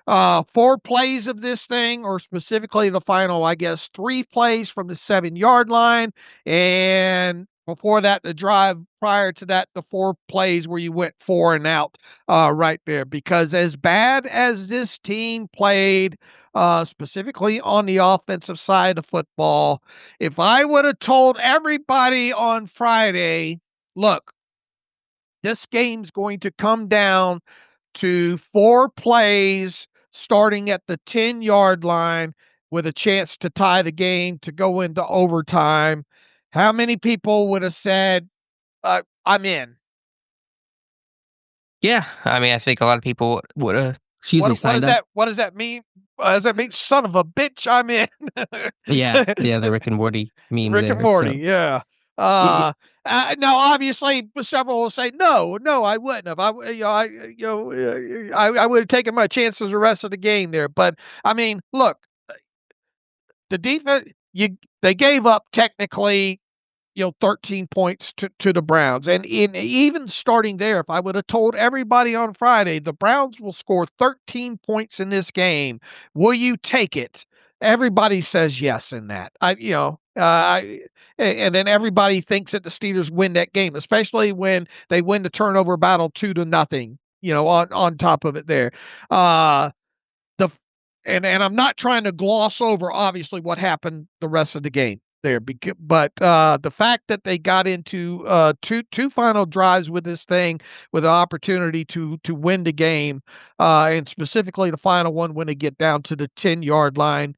[SPEAKER 4] 4 plays of this thing, or specifically the final, I guess, 3 plays from the 7-yard line. And before that, the drive prior to that, the 4 plays where you went 4 and out right there. Because as bad as this team played, specifically on the offensive side of football, if I would have told everybody on Friday, look, this game's going to come down to 4 plays starting at the 10-yard line with a chance to tie the game to go into overtime, how many people would have said, I'm in?
[SPEAKER 3] Yeah, I mean, I think a lot of people would have, signed up.
[SPEAKER 4] What does that mean? Does that mean, son of a bitch, I'm in?
[SPEAKER 3] Yeah, the Rick and Morty meme
[SPEAKER 4] Rick
[SPEAKER 3] there.
[SPEAKER 4] and Morty,
[SPEAKER 3] So.
[SPEAKER 4] yeah. Now, obviously, several will say, no, I wouldn't have. I would have taken my chances the rest of the game there. But I mean, look, the defense, they gave up technically, 13 points to the Browns. And even starting there, if I would have told everybody on Friday, the Browns will score 13 points in this game, will you take it? Everybody says yes in that. And then everybody thinks that the Steelers win that game, especially when they win the turnover battle 2-0, on top of it there. And I'm not trying to gloss over, obviously, what happened the rest of the game there, but the fact that they got into two final drives with this thing, with an opportunity to win the game, and specifically the final one when they get down to the 10-yard line,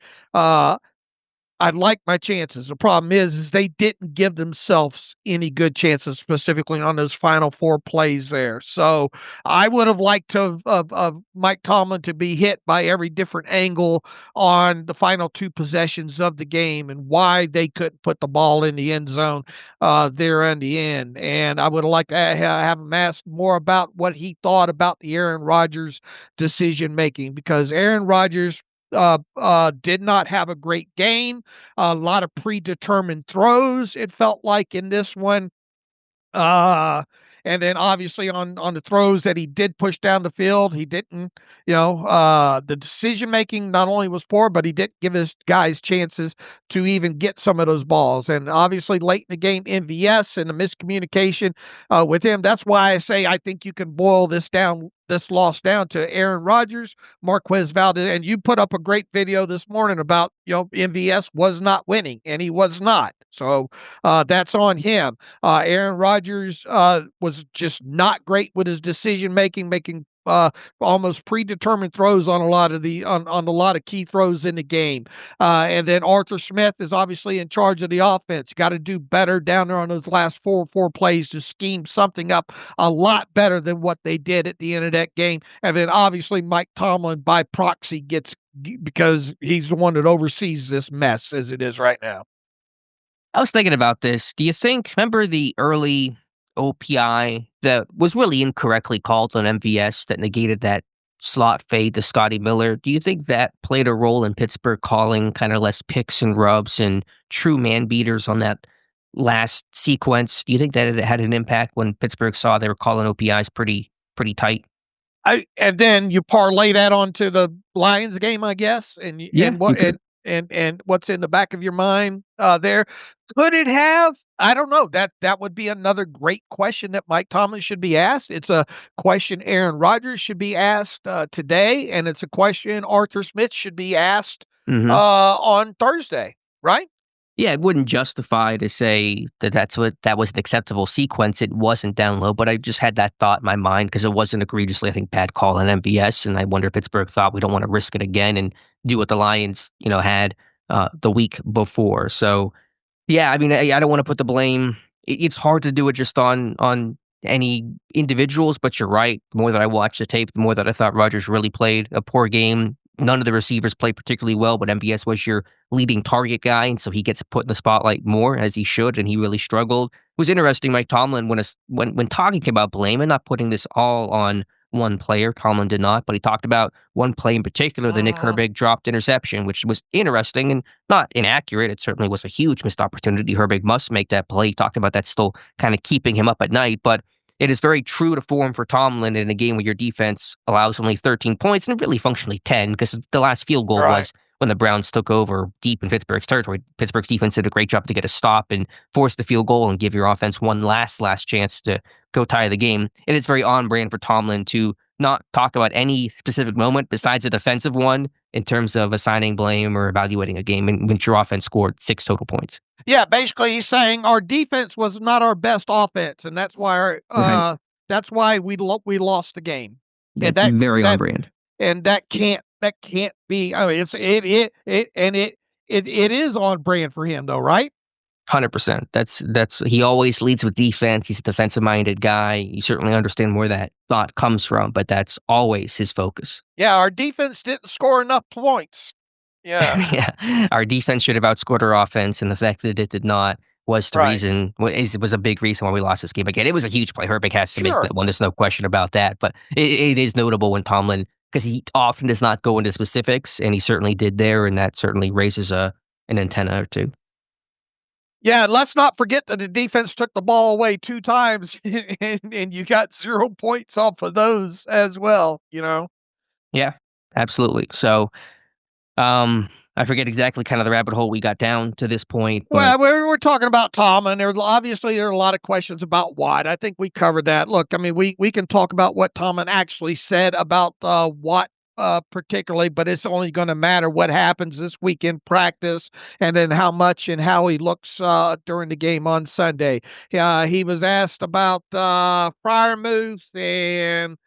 [SPEAKER 4] I'd like my chances. The problem is they didn't give themselves any good chances, specifically on those final 4 plays there. So I would have liked to of Mike Tomlin to be hit by every different angle on the final 2 possessions of the game, and why they couldn't put the ball in the end zone there in the end. And I would have liked to have him ask more about what he thought about the Aaron Rodgers decision making, because Aaron Rodgers did not have a great game. A lot of predetermined throws, it felt like, in this one. And then obviously on the throws that he did push down the field, he didn't, the decision making not only was poor, but he didn't give his guys chances to even get some of those balls. And obviously late in the game, MVS and the miscommunication with him. That's why I say I think you can boil this down this loss down to Aaron Rodgers, Marquez Valdes, and you put up a great video this morning about, MVS was not winning, and he was not. So that's on him. Aaron Rodgers was just not great with his decision making almost predetermined throws on a lot of on a lot of key throws in the game. And then Arthur Smith is obviously in charge of the offense. Got to do better down there on those last four plays to scheme something up a lot better than what they did at the end of that game. And then obviously Mike Tomlin by proxy because he's the one that oversees this mess as it is right now.
[SPEAKER 3] I was thinking about this. Do you remember the early OPI that was really incorrectly called on MVS that negated that slot fade to Scotty Miller? Do you think that played a role in Pittsburgh calling kind of less picks and rubs and true man beaters on that last sequence? Do you think that it had an impact when Pittsburgh saw they were calling OPIs pretty tight?
[SPEAKER 4] And then you parlay that onto the Lions game, I guess, and what's in the back of your mind there. Could it have? I don't know. That would be another great question that Mike Tomlin should be asked. It's a question Aaron Rodgers should be asked today, and it's a question Arthur Smith should be asked on Thursday, right?
[SPEAKER 3] Yeah, it wouldn't justify to say that was an acceptable sequence. It wasn't down low, but I just had that thought in my mind because it wasn't egregiously, I think, bad call on MVS, and I wonder if Pittsburgh thought we don't want to risk it again and do what the Lions, had the week before. So, yeah, I mean, I don't want to put the blame. It's hard to do it just on any individuals, but you're right. The more that I watched the tape, the more that I thought Rodgers really played a poor game. None of the receivers played particularly well, but MVS was your leading target guy, and so he gets put in the spotlight more, as he should, and he really struggled. It was interesting, Mike Tomlin, when talking about blame and not putting this all on one player, Tomlin did not, but he talked about one play in particular, the Nick Herbig dropped interception, which was interesting and not inaccurate. It certainly was a huge missed opportunity. Herbig must make that play. He talked about that still kind of keeping him up at night, but it is very true to form for Tomlin in a game where your defense allows only 13 points and really functionally 10 because the last field goal was when the Browns took over deep in Pittsburgh's territory. Pittsburgh's defense did a great job to get a stop and force the field goal and give your offense one last chance to go tie the game. It is very on brand for Tomlin to not talk about any specific moment besides a defensive one in terms of assigning blame or evaluating a game in which your offense scored 6 total points.
[SPEAKER 4] Yeah, basically he's saying our defense was not our best offense, and that's why we lost the game.
[SPEAKER 3] And that's very on brand.
[SPEAKER 4] And that can't be. I mean, it is on brand for him, though, right?
[SPEAKER 3] 100%. That's he always leads with defense. He's a defensive minded guy. You certainly understand where that thought comes from, but that's always his focus.
[SPEAKER 4] Yeah, our defense didn't score enough points. Yeah.
[SPEAKER 3] Yeah. Our defense should have outscored our offense, and the fact that it did not was the reason. It was a big reason why we lost this game. Again, it was a huge play. Herbig has to make that one. There's no question about that. But it is notable when Tomlin, because he often does not go into specifics, and he certainly did there, and that certainly raises an antenna or two.
[SPEAKER 4] Yeah, let's not forget that the defense took the ball away 2 times, and you got 0 points off of those as well,
[SPEAKER 3] Yeah, absolutely. So, I forget exactly kind of the rabbit hole we got down to this point.
[SPEAKER 4] Well, we're talking about Tom, and there are a lot of questions about Watt. I think we covered that. Look, I mean, we can talk about what Tomlin actually said about Watt particularly, but it's only going to matter what happens this week in practice and then how much and how he looks during the game on Sunday. He was asked about Freiermuth and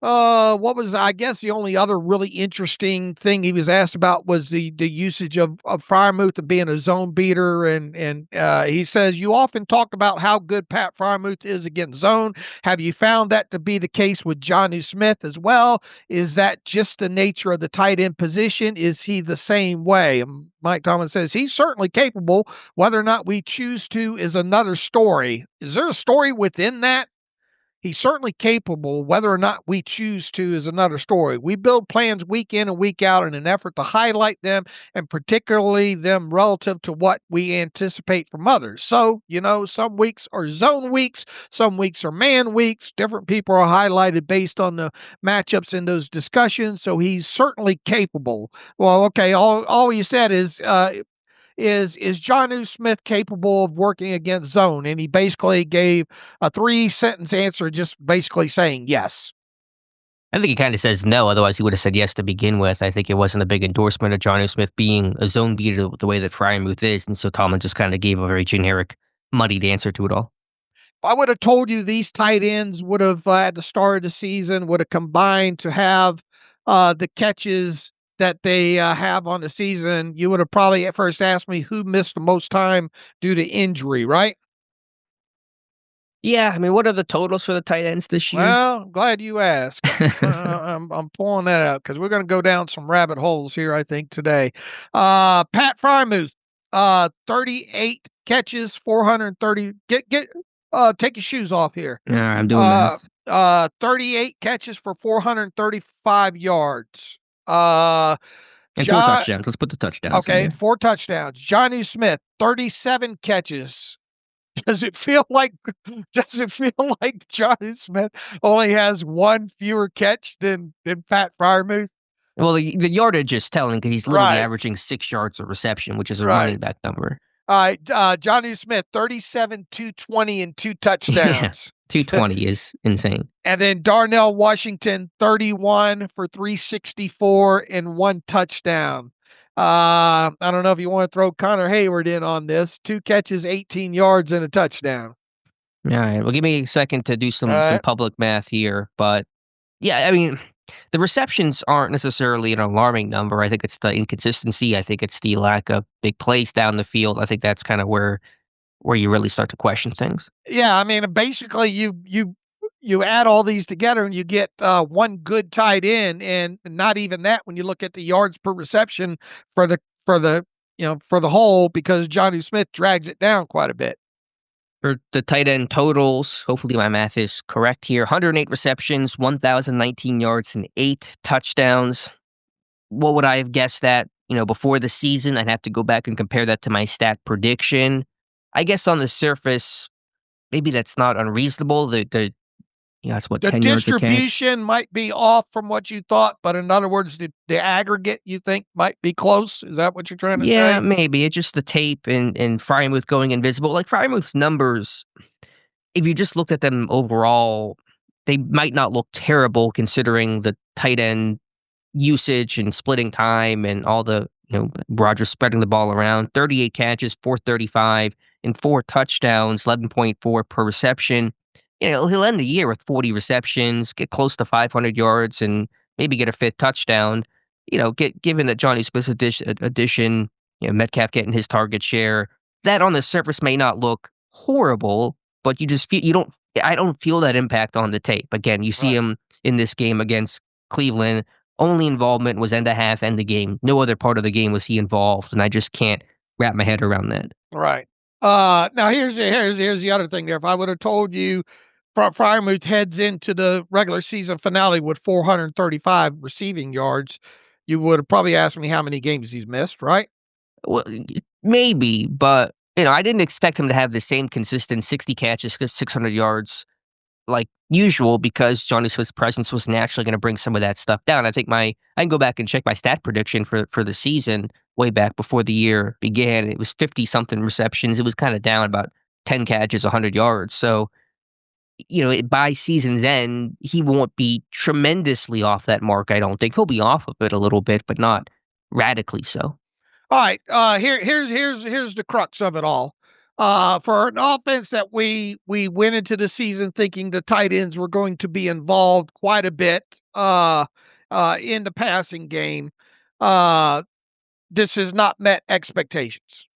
[SPEAKER 4] what was, I guess, the only other really interesting thing he was asked about was the usage of Freiermuth of being a zone beater. And he says, you often talk about how good Pat Freiermuth is against zone. Have you found that to be the case with Jonnu Smith as well? Is that just the nature of the tight end position? Is he the same way? And Mike Tomlin says he's certainly capable. Whether or not we choose to is another story. Is there a story within that? He's certainly capable. Whether or not we choose to is another story. We build plans week in and week out in an effort to highlight them, and particularly them relative to what we anticipate from others. So, some weeks are zone weeks, some weeks are man weeks. Different people are highlighted based on the matchups in those discussions. So he's certainly capable. Well, okay, all you said is Jonnu Smith capable of working against zone? And he basically gave a 3-sentence answer, just basically saying yes.
[SPEAKER 3] I think he kind of says no, otherwise he would have said yes to begin with. I think it wasn't a big endorsement of Johnny Smith being a zone beater the way that Freiermuth is, and so Tomlin just kind of gave a very generic, muddied answer to it all.
[SPEAKER 4] If I would have told you these tight ends would have, at the start of the season, would have combined to have the catches that they have on the season, you would have probably at first asked me who missed the most time due to injury, right?
[SPEAKER 3] Yeah, I mean, what are the totals for the tight ends this year?
[SPEAKER 4] Well, I'm glad you asked. I'm pulling that out because we're going to go down some rabbit holes here, I think, today. Pat Freiermuth, 38 catches, 430. Take your shoes off here.
[SPEAKER 3] Yeah, I'm doing that.
[SPEAKER 4] 38 catches for 435 yards.
[SPEAKER 3] And 4 touchdowns. Let's put the touchdowns.
[SPEAKER 4] Okay, 4 touchdowns. Johnny Smith, 37 catches. Does it feel like Johnny Smith only has one fewer catch than Pat Freiermuth?
[SPEAKER 3] Well, the yardage is telling because he's literally
[SPEAKER 4] Right.
[SPEAKER 3] averaging 6 yards a reception, which is a
[SPEAKER 4] Right.
[SPEAKER 3] running back number.
[SPEAKER 4] All right, Johnny Smith, 37, 220, and 2 touchdowns.
[SPEAKER 3] 220 is insane.
[SPEAKER 4] And then Darnell Washington, 31 for 364 and 1 touchdown. I don't know if you want to throw Connor Hayward in on this. 2 catches, 18 yards, and a touchdown.
[SPEAKER 3] All right. Well, give me a second to do some public math here. But, yeah, I mean, the receptions aren't necessarily an alarming number. I think it's the inconsistency. I think it's the lack of big plays down the field. I think that's kind of where you really start to question things.
[SPEAKER 4] Yeah, I mean, basically, you add all these together and you get one good tight end, and not even that when you look at the yards per reception for the whole, because Johnny Smith drags it down quite a bit.
[SPEAKER 3] For the tight end totals, hopefully my math is correct here. 108 receptions, 1,019 yards, and 8 touchdowns. What would I have guessed that, before the season? I'd have to go back and compare that to my stat prediction. I guess on the surface, maybe that's not unreasonable. That's what,
[SPEAKER 4] the
[SPEAKER 3] 10 yards a catch?
[SPEAKER 4] distribution might be off from what you thought, but in other words, the aggregate you think might be close. Is that what you're trying to say?
[SPEAKER 3] Yeah, maybe. It's just the tape and Freiermuth going invisible. Like Freiermuth's numbers, if you just looked at them overall, they might not look terrible considering the tight end usage and splitting time and all the, Rodgers spreading the ball around. 38 catches, 435, and 4 touchdowns, 11.4 per reception. He'll end the year with 40 receptions, get close to 500 yards, and maybe get a 5th touchdown. Given that Johnny Smith's addition, Metcalf getting his target share, that on the surface may not look horrible, but you just feel I don't feel that impact on the tape. Again, you see him in this game against Cleveland. Only involvement was end of half, end of game. No other part of the game was he involved, and I just can't wrap my head around that.
[SPEAKER 4] Right. Now here's the other thing there. If I would have told you Freiermuth heads into the regular season finale with 435 receiving yards, you would have probably asked me how many games he's missed, right?
[SPEAKER 3] Well, maybe, but I didn't expect him to have the same consistent 60 catches, 600 yards like usual, because Johnny Smith's presence was naturally going to bring some of that stuff down. I think I can go back and check my stat prediction for the season way back before the year began. It was 50-something receptions. It was kind of down about 10 catches, 100 yards. So, by season's end, he won't be tremendously off that mark, I don't think. He'll be off of it a little bit, but not radically so.
[SPEAKER 4] All right, here's the crux of it all. For an offense that we went into the season thinking the tight ends were going to be involved quite a bit in the passing game, this has not met expectations.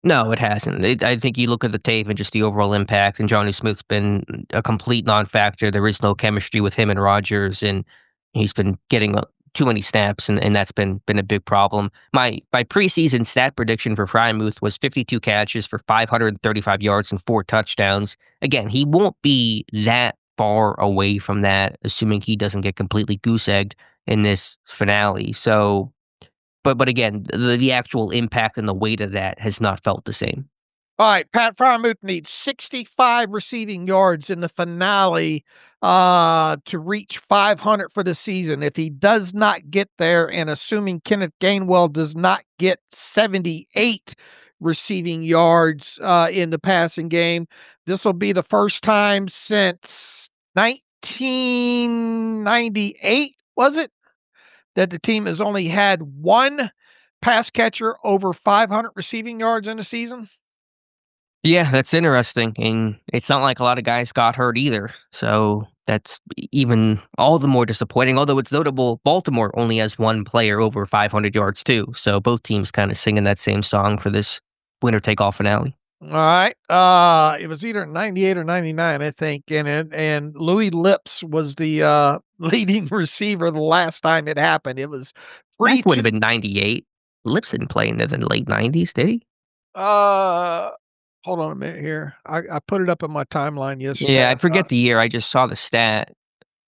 [SPEAKER 3] No, it hasn't. I think you look at the tape and just the overall impact, and Johnny Smith's been a complete non-factor. There is no chemistry with him and Rodgers, and he's been getting too many snaps, and that's been a big problem. My preseason stat prediction for Freiermuth was 52 catches for 535 yards and 4 touchdowns. Again, he won't be that far away from that, assuming he doesn't get completely goose-egged in this finale. So, but again, the actual impact and the weight of that has not felt the same.
[SPEAKER 4] All right, Pat Freiermuth needs 65 receiving yards in the finale to reach 500 for the season. If he does not get there, and assuming Kenneth Gainwell does not get 78 receiving yards in the passing game, this will be the first time since 1998, was it? That the team has only had one pass catcher over 500 receiving yards in a season?
[SPEAKER 3] Yeah, that's interesting. And it's not like a lot of guys got hurt either. So that's even all the more disappointing. Although it's notable, Baltimore only has one player over 500 yards too. So both teams kind of singing that same song for this winner take all finale.
[SPEAKER 4] All right. It was either 98 or 99, I think. And Louis Lips was the leading receiver the last time it happened. It was
[SPEAKER 3] That would have been 98. Lips didn't play in the late 90s, did he?
[SPEAKER 4] Hold on a minute here. I put it up in my timeline yesterday.
[SPEAKER 3] Yeah, I forget the year. I just saw the stat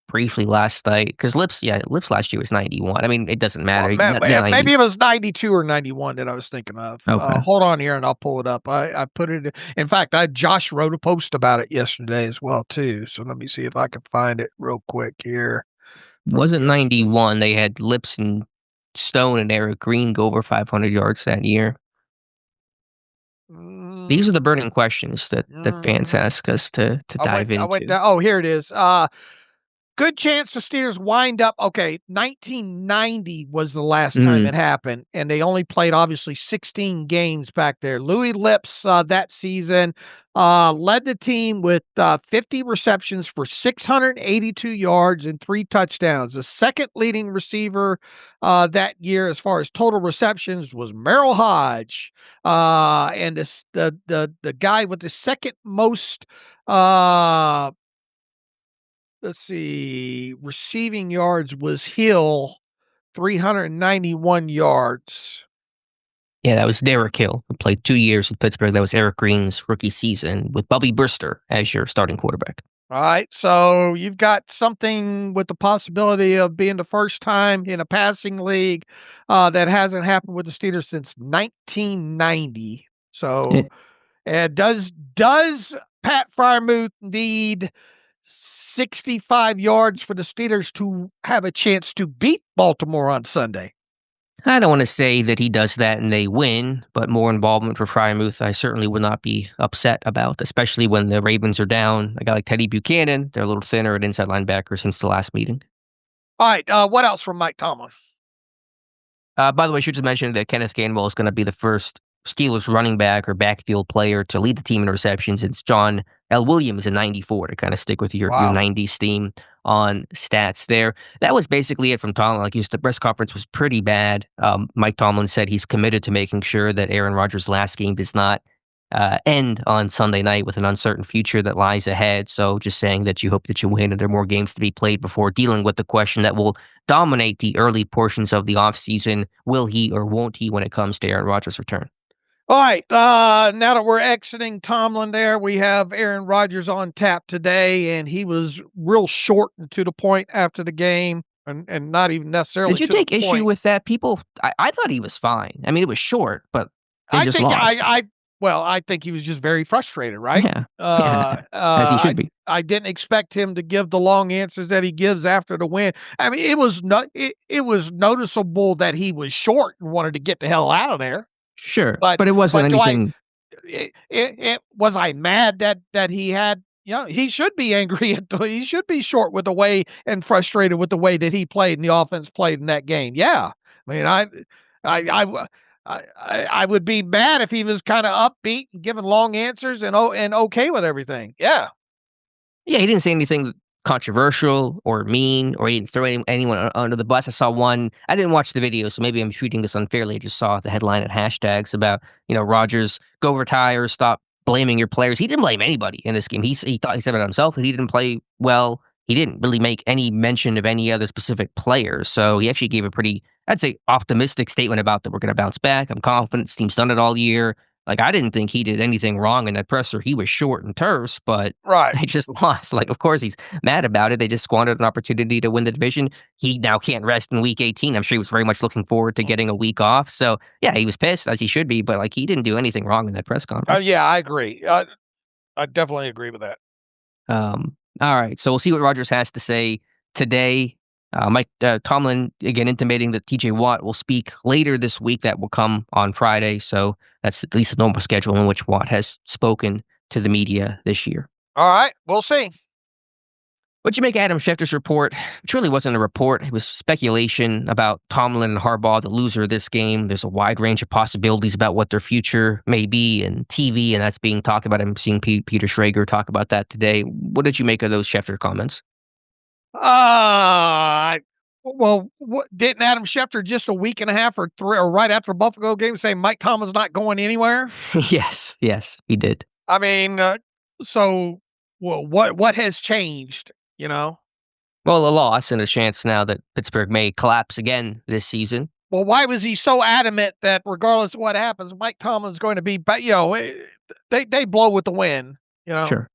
[SPEAKER 3] briefly last night because Lips last year was 91. I mean, it doesn't matter.
[SPEAKER 4] Maybe it was 92 or 91 that I was thinking of.
[SPEAKER 3] Okay.
[SPEAKER 4] Hold on here and I'll pull it up. I put it. In fact, Josh wrote a post about it yesterday as well too. So let me see if I can find it real quick here.
[SPEAKER 3] Wasn't 91. They had Lips and Stone and Eric Green go over 500 yards that year. These are the burning questions that fans ask us to dive into.
[SPEAKER 4] Here it is. Good chance the Steelers wind up. Okay, 1990 was the last time it happened, and they only played obviously 16 games back there. Louis Lips that season led the team with 50 receptions for 682 yards and 3 touchdowns. The second leading receiver that year, as far as total receptions, was Merrill Hodge, and the guy with the second most. Let's see, receiving yards was Hill, 391 yards.
[SPEAKER 3] Yeah, that was Derek Hill, who played 2 years with Pittsburgh. That was Eric Green's rookie season with Bubby Brister as your starting quarterback.
[SPEAKER 4] All right, so you've got something with the possibility of being the first time in a passing league that hasn't happened with the Steelers since 1990. So, does Pat Freiermuth need 65 yards for the Steelers to have a chance to beat Baltimore on Sunday?
[SPEAKER 3] I don't want to say that he does that and they win, but more involvement for Freiermuth I certainly would not be upset about, especially when the Ravens are down. A guy like Teddy Buchanan, they're a little thinner at inside linebacker since the last meeting.
[SPEAKER 4] All right, what else from Mike Tomlin?
[SPEAKER 3] By the way, I should just mention that Kenneth Gainwell is going to be the first Steelers running back or backfield player to lead the team in receptions since John L. Williams in 94, to kind of stick with your 90s theme on stats there. That was basically it from Tomlin. Like, the press conference was pretty bad. Mike Tomlin said he's committed to making sure that Aaron Rodgers' last game does not end on Sunday night with an uncertain future that lies ahead. So just saying that you hope that you win and there are more games to be played before dealing with the question that will dominate the early portions of the offseason. Will he or won't he when it comes to Aaron Rodgers' return?
[SPEAKER 4] All right, now that we're exiting Tomlin there, we have Aaron Rodgers on tap today, and he was real short and to the point after the game, and not even necessarily.
[SPEAKER 3] Did you take issue with that? People, I thought he was fine. I mean, it was short, but they just lost.
[SPEAKER 4] I think he was just very frustrated, right?
[SPEAKER 3] Yeah. As he should be.
[SPEAKER 4] I didn't expect him to give the long answers that he gives after the win. I mean, it was noticeable that he was short and wanted to get the hell out of there.
[SPEAKER 3] Sure, but it wasn't anything.
[SPEAKER 4] Was I mad that he had? He should be angry. He should be short with the way and frustrated with the way that he played and the offense played in that game. Yeah, I mean, I would be mad if he was kind of upbeat and giving long answers and okay with everything. Yeah,
[SPEAKER 3] he didn't say anything controversial or mean, or he didn't throw anyone under the bus. I saw one. I didn't watch the video, so maybe I'm treating this unfairly. I just saw the headline at hashtags about, Rodgers, go retire, stop blaming your players. He didn't blame anybody in this game. He said about himself that he didn't play well. He didn't really make any mention of any other specific players. So he actually gave a pretty, I'd say, optimistic statement about that we're going to bounce back. I'm confident. This team's done it all year. Like, I didn't think he did anything wrong in that presser. He was short and terse, but they just lost. Like, of course, he's mad about it. They just squandered an opportunity to win the division. He now can't rest in week 18. I'm sure he was very much looking forward to getting a week off. So, yeah, he was pissed, as he should be, but, like, he didn't do anything wrong in that press conference.
[SPEAKER 4] Yeah, I agree. I definitely agree with that.
[SPEAKER 3] All right, so we'll see what Rodgers has to say today. Mike Tomlin, again, intimating that TJ Watt will speak later this week. That will come on Friday. So that's at least the normal schedule in which Watt has spoken to the media this year.
[SPEAKER 4] All right, we'll see.
[SPEAKER 3] What'd you make of Adam Schefter's report? It really wasn't a report. It was speculation about Tomlin and Harbaugh, the loser of this game. There's a wide range of possibilities about what their future may be in TV, and that's being talked about. I'm seeing Peter Schrager talk about that today. What did you make of those Schefter comments?
[SPEAKER 4] Well, didn't Adam Schefter just a week and a half or three, or right after the Buffalo game, say Mike Tomlin's not going anywhere?
[SPEAKER 3] Yes, he did.
[SPEAKER 4] I mean, so what has changed? You know.
[SPEAKER 3] Well, a loss and a chance now that Pittsburgh may collapse again this season.
[SPEAKER 4] Well, why was he so adamant that regardless of what happens, Mike Tomlin's going to be? But they blow with the wind.
[SPEAKER 3] Sure.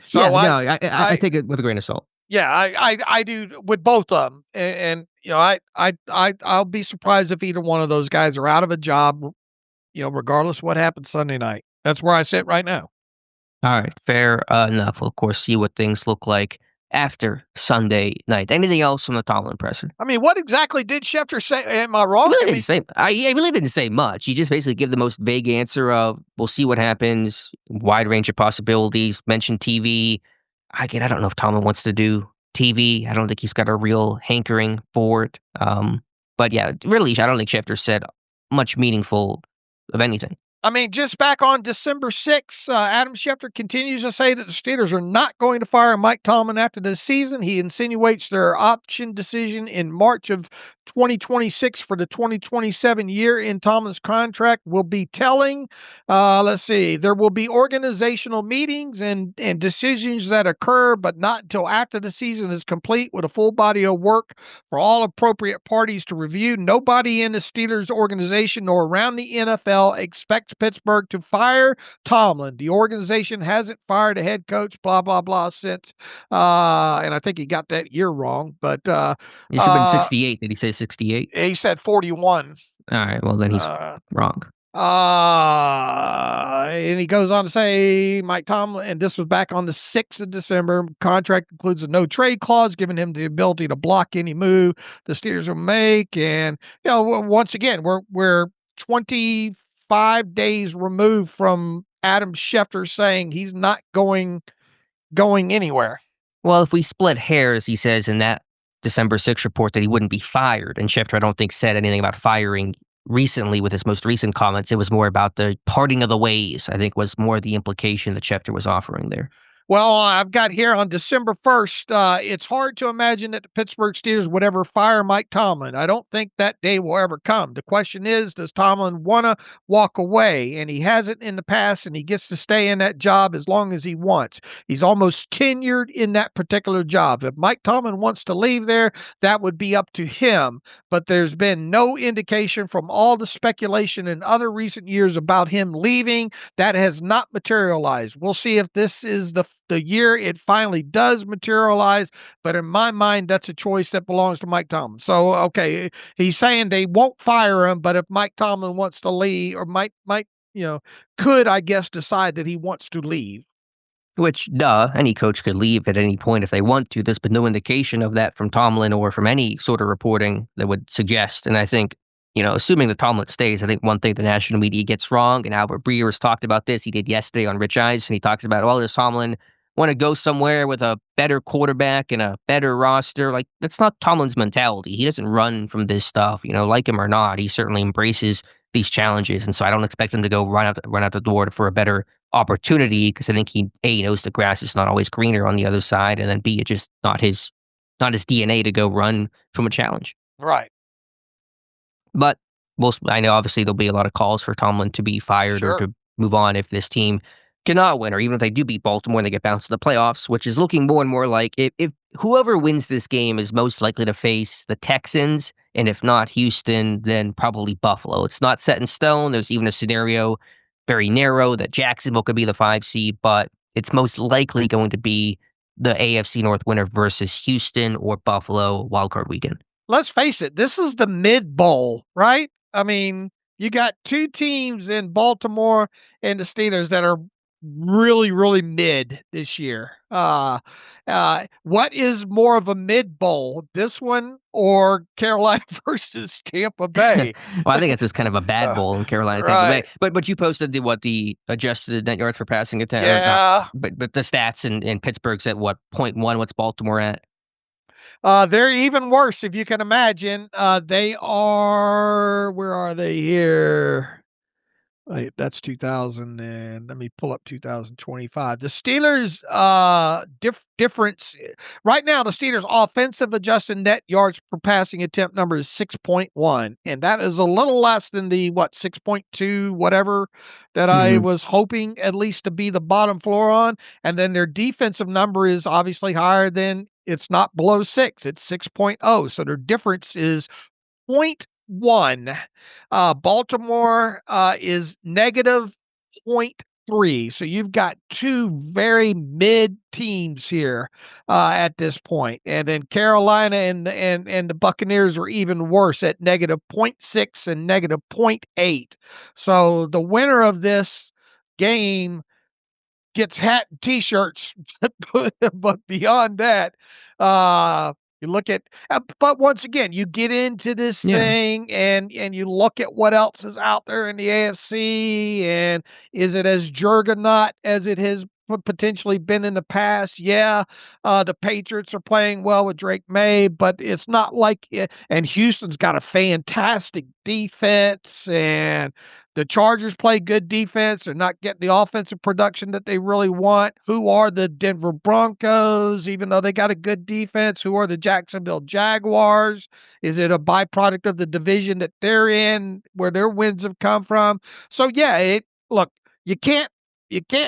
[SPEAKER 4] So
[SPEAKER 3] yeah, I take it with a grain of salt.
[SPEAKER 4] Yeah, I do with both of them, and I'll be surprised if either one of those guys are out of a job. Regardless of what happens Sunday night. That's where I sit right now.
[SPEAKER 3] All right, fair enough. We'll, of course, see what things look like after Sunday night. Anything else from the Tomlin presser?
[SPEAKER 4] I mean, what exactly did Schefter say? Am I wrong?
[SPEAKER 3] He really didn't say much. He just basically gave the most vague answer of, we'll see what happens, wide range of possibilities, mentioned TV. I don't know if Tomlin wants to do TV. I don't think he's got a real hankering for it. But yeah, really, I don't think Schefter said much meaningful of anything.
[SPEAKER 4] I mean, just back on December 6th, Adam Schefter continues to say that the Steelers are not going to fire Mike Tomlin after this season. He insinuates their option decision in March of 2026 for the 2027 year in Tomlin's contract will be telling. Let's see. There will be organizational meetings and decisions that occur, but not until after the season is complete with a full body of work for all appropriate parties to review. Nobody in the Steelers organization nor around the NFL expects Pittsburgh to fire Tomlin. The organization hasn't fired a head coach, blah, blah, blah, since, and I think he got that year wrong, but,
[SPEAKER 3] it should have been 68. Did he say 68?
[SPEAKER 4] He said 41.
[SPEAKER 3] All right. Well, then he's wrong.
[SPEAKER 4] And he goes on to say Mike Tomlin, and this was back on the 6th of December, contract includes a no trade clause, giving him the ability to block any move the Steelers will make. And, once again, we're 25 days removed from Adam Schefter saying he's not going anywhere.
[SPEAKER 3] Well, if we split hairs, he says in that December 6th report that he wouldn't be fired. And Schefter, I don't think, said anything about firing recently with his most recent comments. It was more about the parting of the ways, I think, was more the implication that Schefter was offering there.
[SPEAKER 4] Well, I've got here on December 1st, it's hard to imagine that the Pittsburgh Steelers would ever fire Mike Tomlin. I don't think that day will ever come. The question is, does Tomlin want to walk away? And he hasn't in the past, and he gets to stay in that job as long as he wants. He's almost tenured in that particular job. If Mike Tomlin wants to leave there, that would be up to him. But there's been no indication from all the speculation in other recent years about him leaving. That has not materialized. We'll see if this is the year it finally does materialize, but in my mind, that's a choice that belongs to Mike Tomlin. So, okay, he's saying they won't fire him, but if Mike Tomlin wants to leave, or could, I guess, decide that he wants to leave.
[SPEAKER 3] Which, any coach could leave at any point if they want to. There's been no indication of that from Tomlin or from any sort of reporting that would suggest. And I think, assuming that Tomlin stays, I think one thing the national media gets wrong, and Albert Breer has talked about this, he did yesterday on Rich Eisen, and he talks about, does Tomlin want to go somewhere with a better quarterback and a better roster? Like, that's not Tomlin's mentality. He doesn't run from this stuff, like him or not. He certainly embraces these challenges, and so I don't expect him to go run out the door for a better opportunity, because I think he, A, knows the grass is not always greener on the other side, and then B, it's just not his DNA to go run from a challenge.
[SPEAKER 4] Right.
[SPEAKER 3] But I know obviously there'll be a lot of calls for Tomlin to be fired or to move on if this team cannot win, or even if they do beat Baltimore and they get bounced to the playoffs, which is looking more and more like if whoever wins this game is most likely to face the Texans, and if not Houston, then probably Buffalo. It's not set in stone. There's even a scenario, very narrow, that Jacksonville could be the 5 seed, but it's most likely going to be the AFC North winner versus Houston or Buffalo wildcard weekend.
[SPEAKER 4] Let's face it, this is the mid bowl, right? I mean, you got two teams in Baltimore and the Steelers that are really, really mid this year. What is more of a mid bowl, this one or Carolina versus Tampa Bay?
[SPEAKER 3] Well, I think it's just kind of a bad
[SPEAKER 4] Uh,
[SPEAKER 3] bowl in Carolina, Tampa Bay.
[SPEAKER 4] right.
[SPEAKER 3] But you posted the adjusted net yards per passing attempt, or not?
[SPEAKER 4] Yeah.
[SPEAKER 3] But the stats in Pittsburgh's at what, .1? What's Baltimore at?
[SPEAKER 4] They're even worse, if you can imagine. They are, where are they here? Wait, that's 2000, and let me pull up 2025. The Steelers difference right now, the Steelers offensive adjusted net yards per passing attempt number is 6.1, and that is a little less than the 6.2 whatever that I
[SPEAKER 3] Mm-hmm.
[SPEAKER 4] was hoping at least to be the bottom floor on. And then their defensive number is obviously higher than, it's not below 6, it's 6.0. So their difference is point 0.1. Baltimore is negative point 0.3. So you've got two very mid teams here at this point. And then Carolina and the Buccaneers are even worse at negative .6 and negative .8. So the winner of this game gets hat and t-shirts, but beyond that, you look at, but once again, you get into this
[SPEAKER 3] Yeah.
[SPEAKER 4] thing and you look at what else is out there in the AFC, and is it as juggernaut as it has potentially been in the past? Yeah, the Patriots are playing well with Drake May, but it's not like it, and Houston's got a fantastic defense, and the Chargers play good defense. They're not getting the offensive production that they really want. Who are the Denver Broncos, even though they got a good defense? Who are the Jacksonville Jaguars? Is it a byproduct of the division that they're in, where their wins have come from? So yeah, look, you can't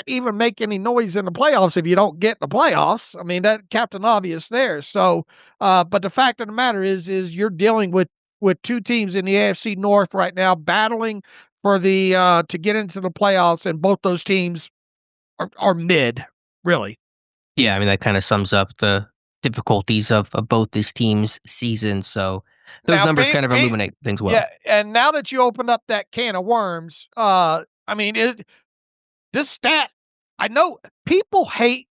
[SPEAKER 4] even make any noise in the playoffs if you don't get in the playoffs. I mean, that Captain Obvious there. So, but the fact of the matter is you're dealing with two teams in the AFC North right now battling for the to get into the playoffs, and both those teams are mid, really.
[SPEAKER 3] Yeah, I mean, that kind of sums up the difficulties of both these teams' seasons. So those
[SPEAKER 4] Now,
[SPEAKER 3] numbers kind of illuminate things well.
[SPEAKER 4] yeah, and now that you opened up that can of worms, I mean, this stat, I know people hate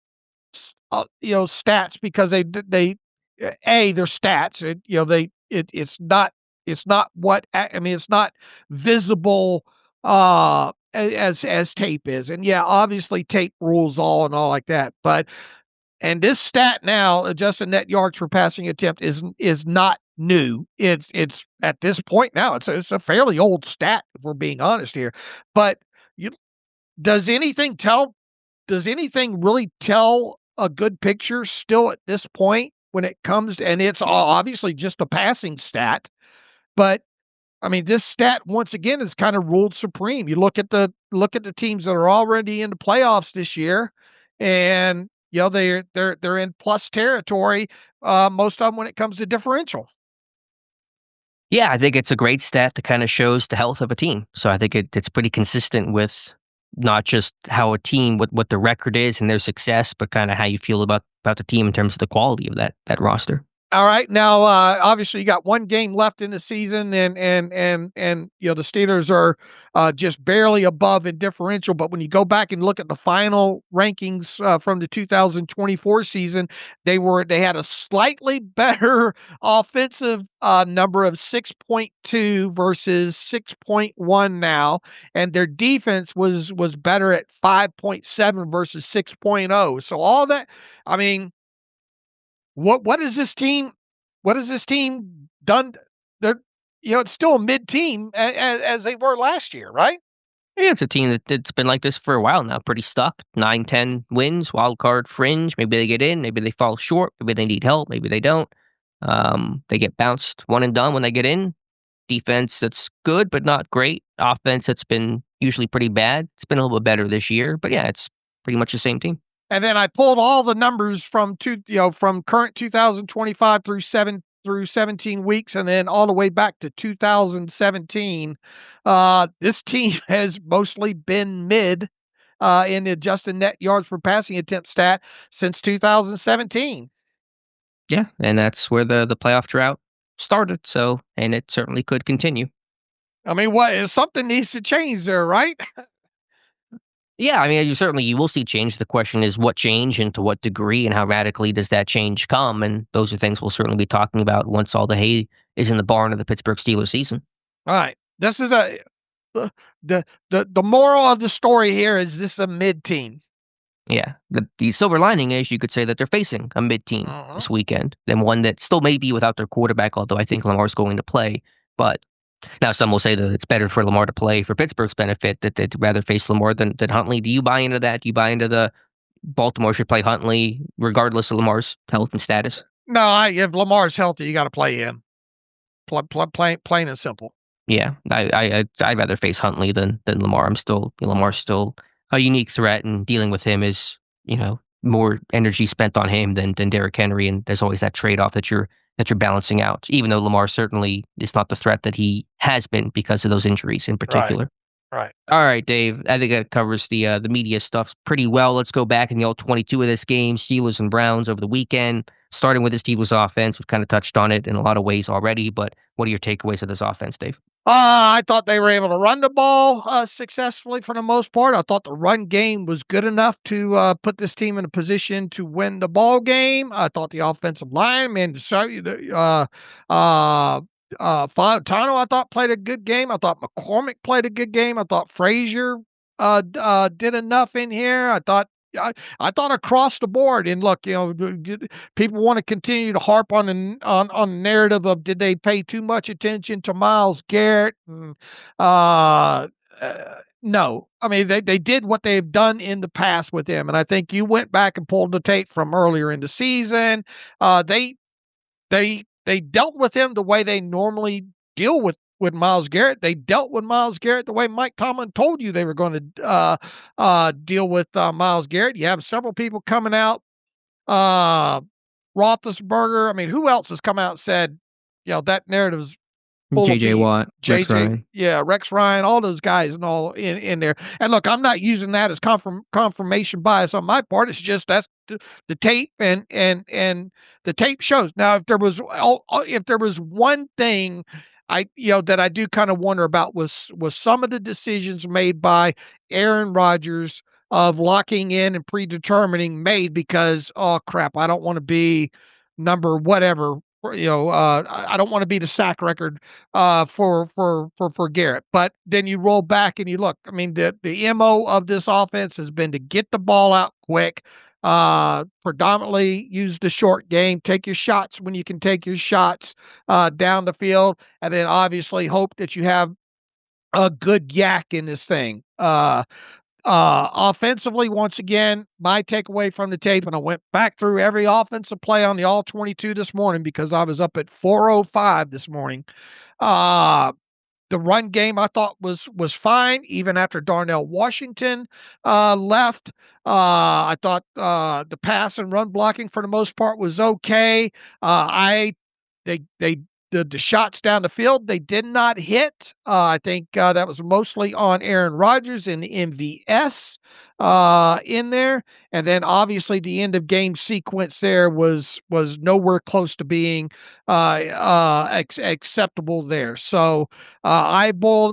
[SPEAKER 4] stats because they're stats. It's not what, I mean, it's not visible as tape is. And yeah, obviously tape rules all and all like that. But and this stat now, adjusted net yards per passing attempt, is not new. It's at this point now, it's a fairly old stat, if we're being honest here. But you does anything tell does anything really tell a good picture still at this point when it comes to, and it's obviously just a passing stat, but I mean, this stat once again is kind of ruled supreme. You look at the teams that are already in the playoffs this year, and they're in plus territory, most of them when it comes to differential.
[SPEAKER 3] Yeah, I think it's a great stat that kind of shows the health of a team. So I think it's pretty consistent with not just how a team, what the record is and their success, but kind of how you feel about the team in terms of the quality of that roster.
[SPEAKER 4] All right. Now, obviously, you got one game left in the season, and the Steelers are just barely above in differential. But when you go back and look at the final rankings from the 2024 season, they had a slightly better offensive number of 6.2 versus 6.1 now, and their defense was better at 5.7 versus 6.0. So all that, I mean. What is this team? What has this team done? They're it's still a mid team as they were last year, right?
[SPEAKER 3] Yeah, it's a team that's been like this for a while now, pretty stuck. 9-10 wins, wild card fringe. Maybe they get in, maybe they fall short, maybe they need help, maybe they don't. They get bounced one and done when they get in. Defense that's good but not great. Offense that's been usually pretty bad. It's been a little bit better this year, but yeah, it's pretty much the same team.
[SPEAKER 4] And then I pulled all the numbers from from current 2025 through 17 weeks, and then all the way back to 2017. This team has mostly been mid in the adjusted net yards per passing attempt stat since 2017.
[SPEAKER 3] Yeah, and that's where the playoff drought started. So, and it certainly could continue.
[SPEAKER 4] I mean, something needs to change there, right?
[SPEAKER 3] Yeah, I mean, you will see change. The question is what change and to what degree and how radically does that change come? And those are things we'll certainly be talking about once all the hay is in the barn of the Pittsburgh Steelers season.
[SPEAKER 4] All right. This is the moral of the story here is this is a mid team.
[SPEAKER 3] Yeah, the silver lining is you could say that they're facing a mid-team this weekend, and one that still may be without their quarterback, although I think Lamar's going to play. But now some will say that it's better for Lamar to play for Pittsburgh's benefit, that they'd rather face Lamar than Huntley. Do you buy into that? Do you buy into the Baltimore should play Huntley regardless of Lamar's health and status?
[SPEAKER 4] No, if Lamar's healthy, you got to play him. Plain and simple.
[SPEAKER 3] Yeah, I'd rather face Huntley than Lamar. Lamar's still a unique threat, and dealing with him is more energy spent on him than Derrick Henry, and there's always that trade off that you're balancing out. Even though Lamar certainly is not the threat that he has been because of those injuries in particular.
[SPEAKER 4] Right.
[SPEAKER 3] All right, Dave. I think that covers the media stuff pretty well. Let's go back in the All-22 of this game. Steelers and Browns over the weekend. Starting with the Steelers offense, we've kind of touched on it in a lot of ways already, but what are your takeaways of this offense, Dave?
[SPEAKER 4] I thought they were able to run the ball successfully for the most part. I thought the run game was good enough to put this team in a position to win the ball game. I thought the offensive line, Tano, I thought played a good game. I thought McCormick played a good game. I thought Frazier did enough in here. I thought across the board, and look, people want to continue to harp on the narrative of did they pay too much attention to Myles Garrett? No, I mean they did what they've done in the past with him, and I think you went back and pulled the tape from earlier in the season. They dealt with him the way they normally deal with Myles Garrett. They dealt with Myles Garrett the way Mike Tomlin told you they were going to deal with Myles Garrett. You have several people coming out. Roethlisberger. I mean, who else has come out and said, that narrative's full
[SPEAKER 5] J.J.
[SPEAKER 4] of
[SPEAKER 5] Watt, Rex
[SPEAKER 4] J.J.
[SPEAKER 5] Ryan.
[SPEAKER 4] Yeah, Rex Ryan, all those guys and all in there. And look, I'm not using that as confirmation bias on my part. It's just that's the tape and the tape shows. Now, if there was one thing that I do kind of wonder about was some of the decisions made by Aaron Rodgers of locking in and predetermining made because, oh crap, I don't want to be number whatever, I don't want to be the sack record for Garrett. But then you roll back and you look, I mean, the MO of this offense has been to get the ball out quick, predominantly use the short game, take your shots when you can take your shots down the field, and then obviously hope that you have a good yak in this thing. Offensively, once again, my takeaway from the tape, and I went back through every offensive play on the All-22 this morning because I was up at 4:05 this morning. The run game I thought was fine, even after Darnell Washington left. I thought the pass and run blocking for the most part was okay. The shots down the field, they did not hit. I think that was mostly on Aaron Rodgers and the MVS in there. And then obviously the end of game sequence there was nowhere close to being acceptable there. So I boil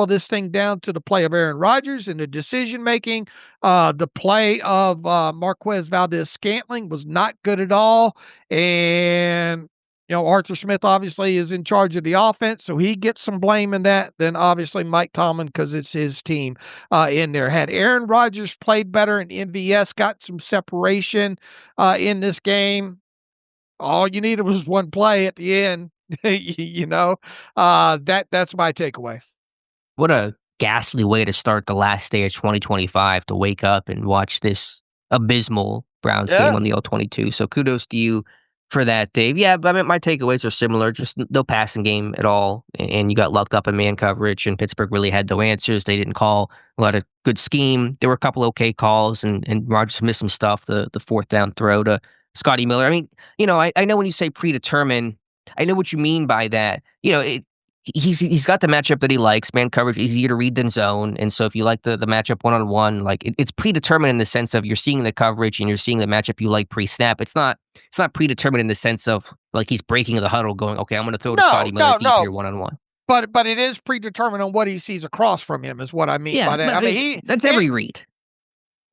[SPEAKER 4] this thing down to the play of Aaron Rodgers and the decision making. The play of Marquez Valdes-Scantling was not good at all. And Arthur Smith obviously is in charge of the offense, so he gets some blame in that. Then obviously Mike Tomlin, because it's his team in there. Had Aaron Rodgers played better and MVS got some separation in this game, all you needed was one play at the end. That's my takeaway.
[SPEAKER 3] What a ghastly way to start the last day of 2025 to wake up and watch this abysmal Browns game on the All-22. So kudos to you for that, Dave. Yeah, but I mean, my takeaways are similar. Just no passing game at all, and you got lucked up in man coverage. And Pittsburgh really had no answers. They didn't call a lot of good scheme. There were a couple okay calls, and Rodgers missed some stuff. The fourth down throw to Scotty Miller. I mean, I know when you say predetermined, I know what you mean by that. He's got the matchup that he likes. Man coverage easier to read than zone, and so if you like the matchup one-on-one, like it's predetermined in the sense of you're seeing the coverage and you're seeing the matchup you like pre-snap. It's not predetermined in the sense of like he's breaking the huddle, going, okay, I'm going to throw to Scotty Miller deep here one-on-one.
[SPEAKER 4] But it is predetermined on what he sees across from him is what I mean
[SPEAKER 3] Yeah,
[SPEAKER 4] by that.
[SPEAKER 3] but
[SPEAKER 4] I mean,
[SPEAKER 3] that's every read.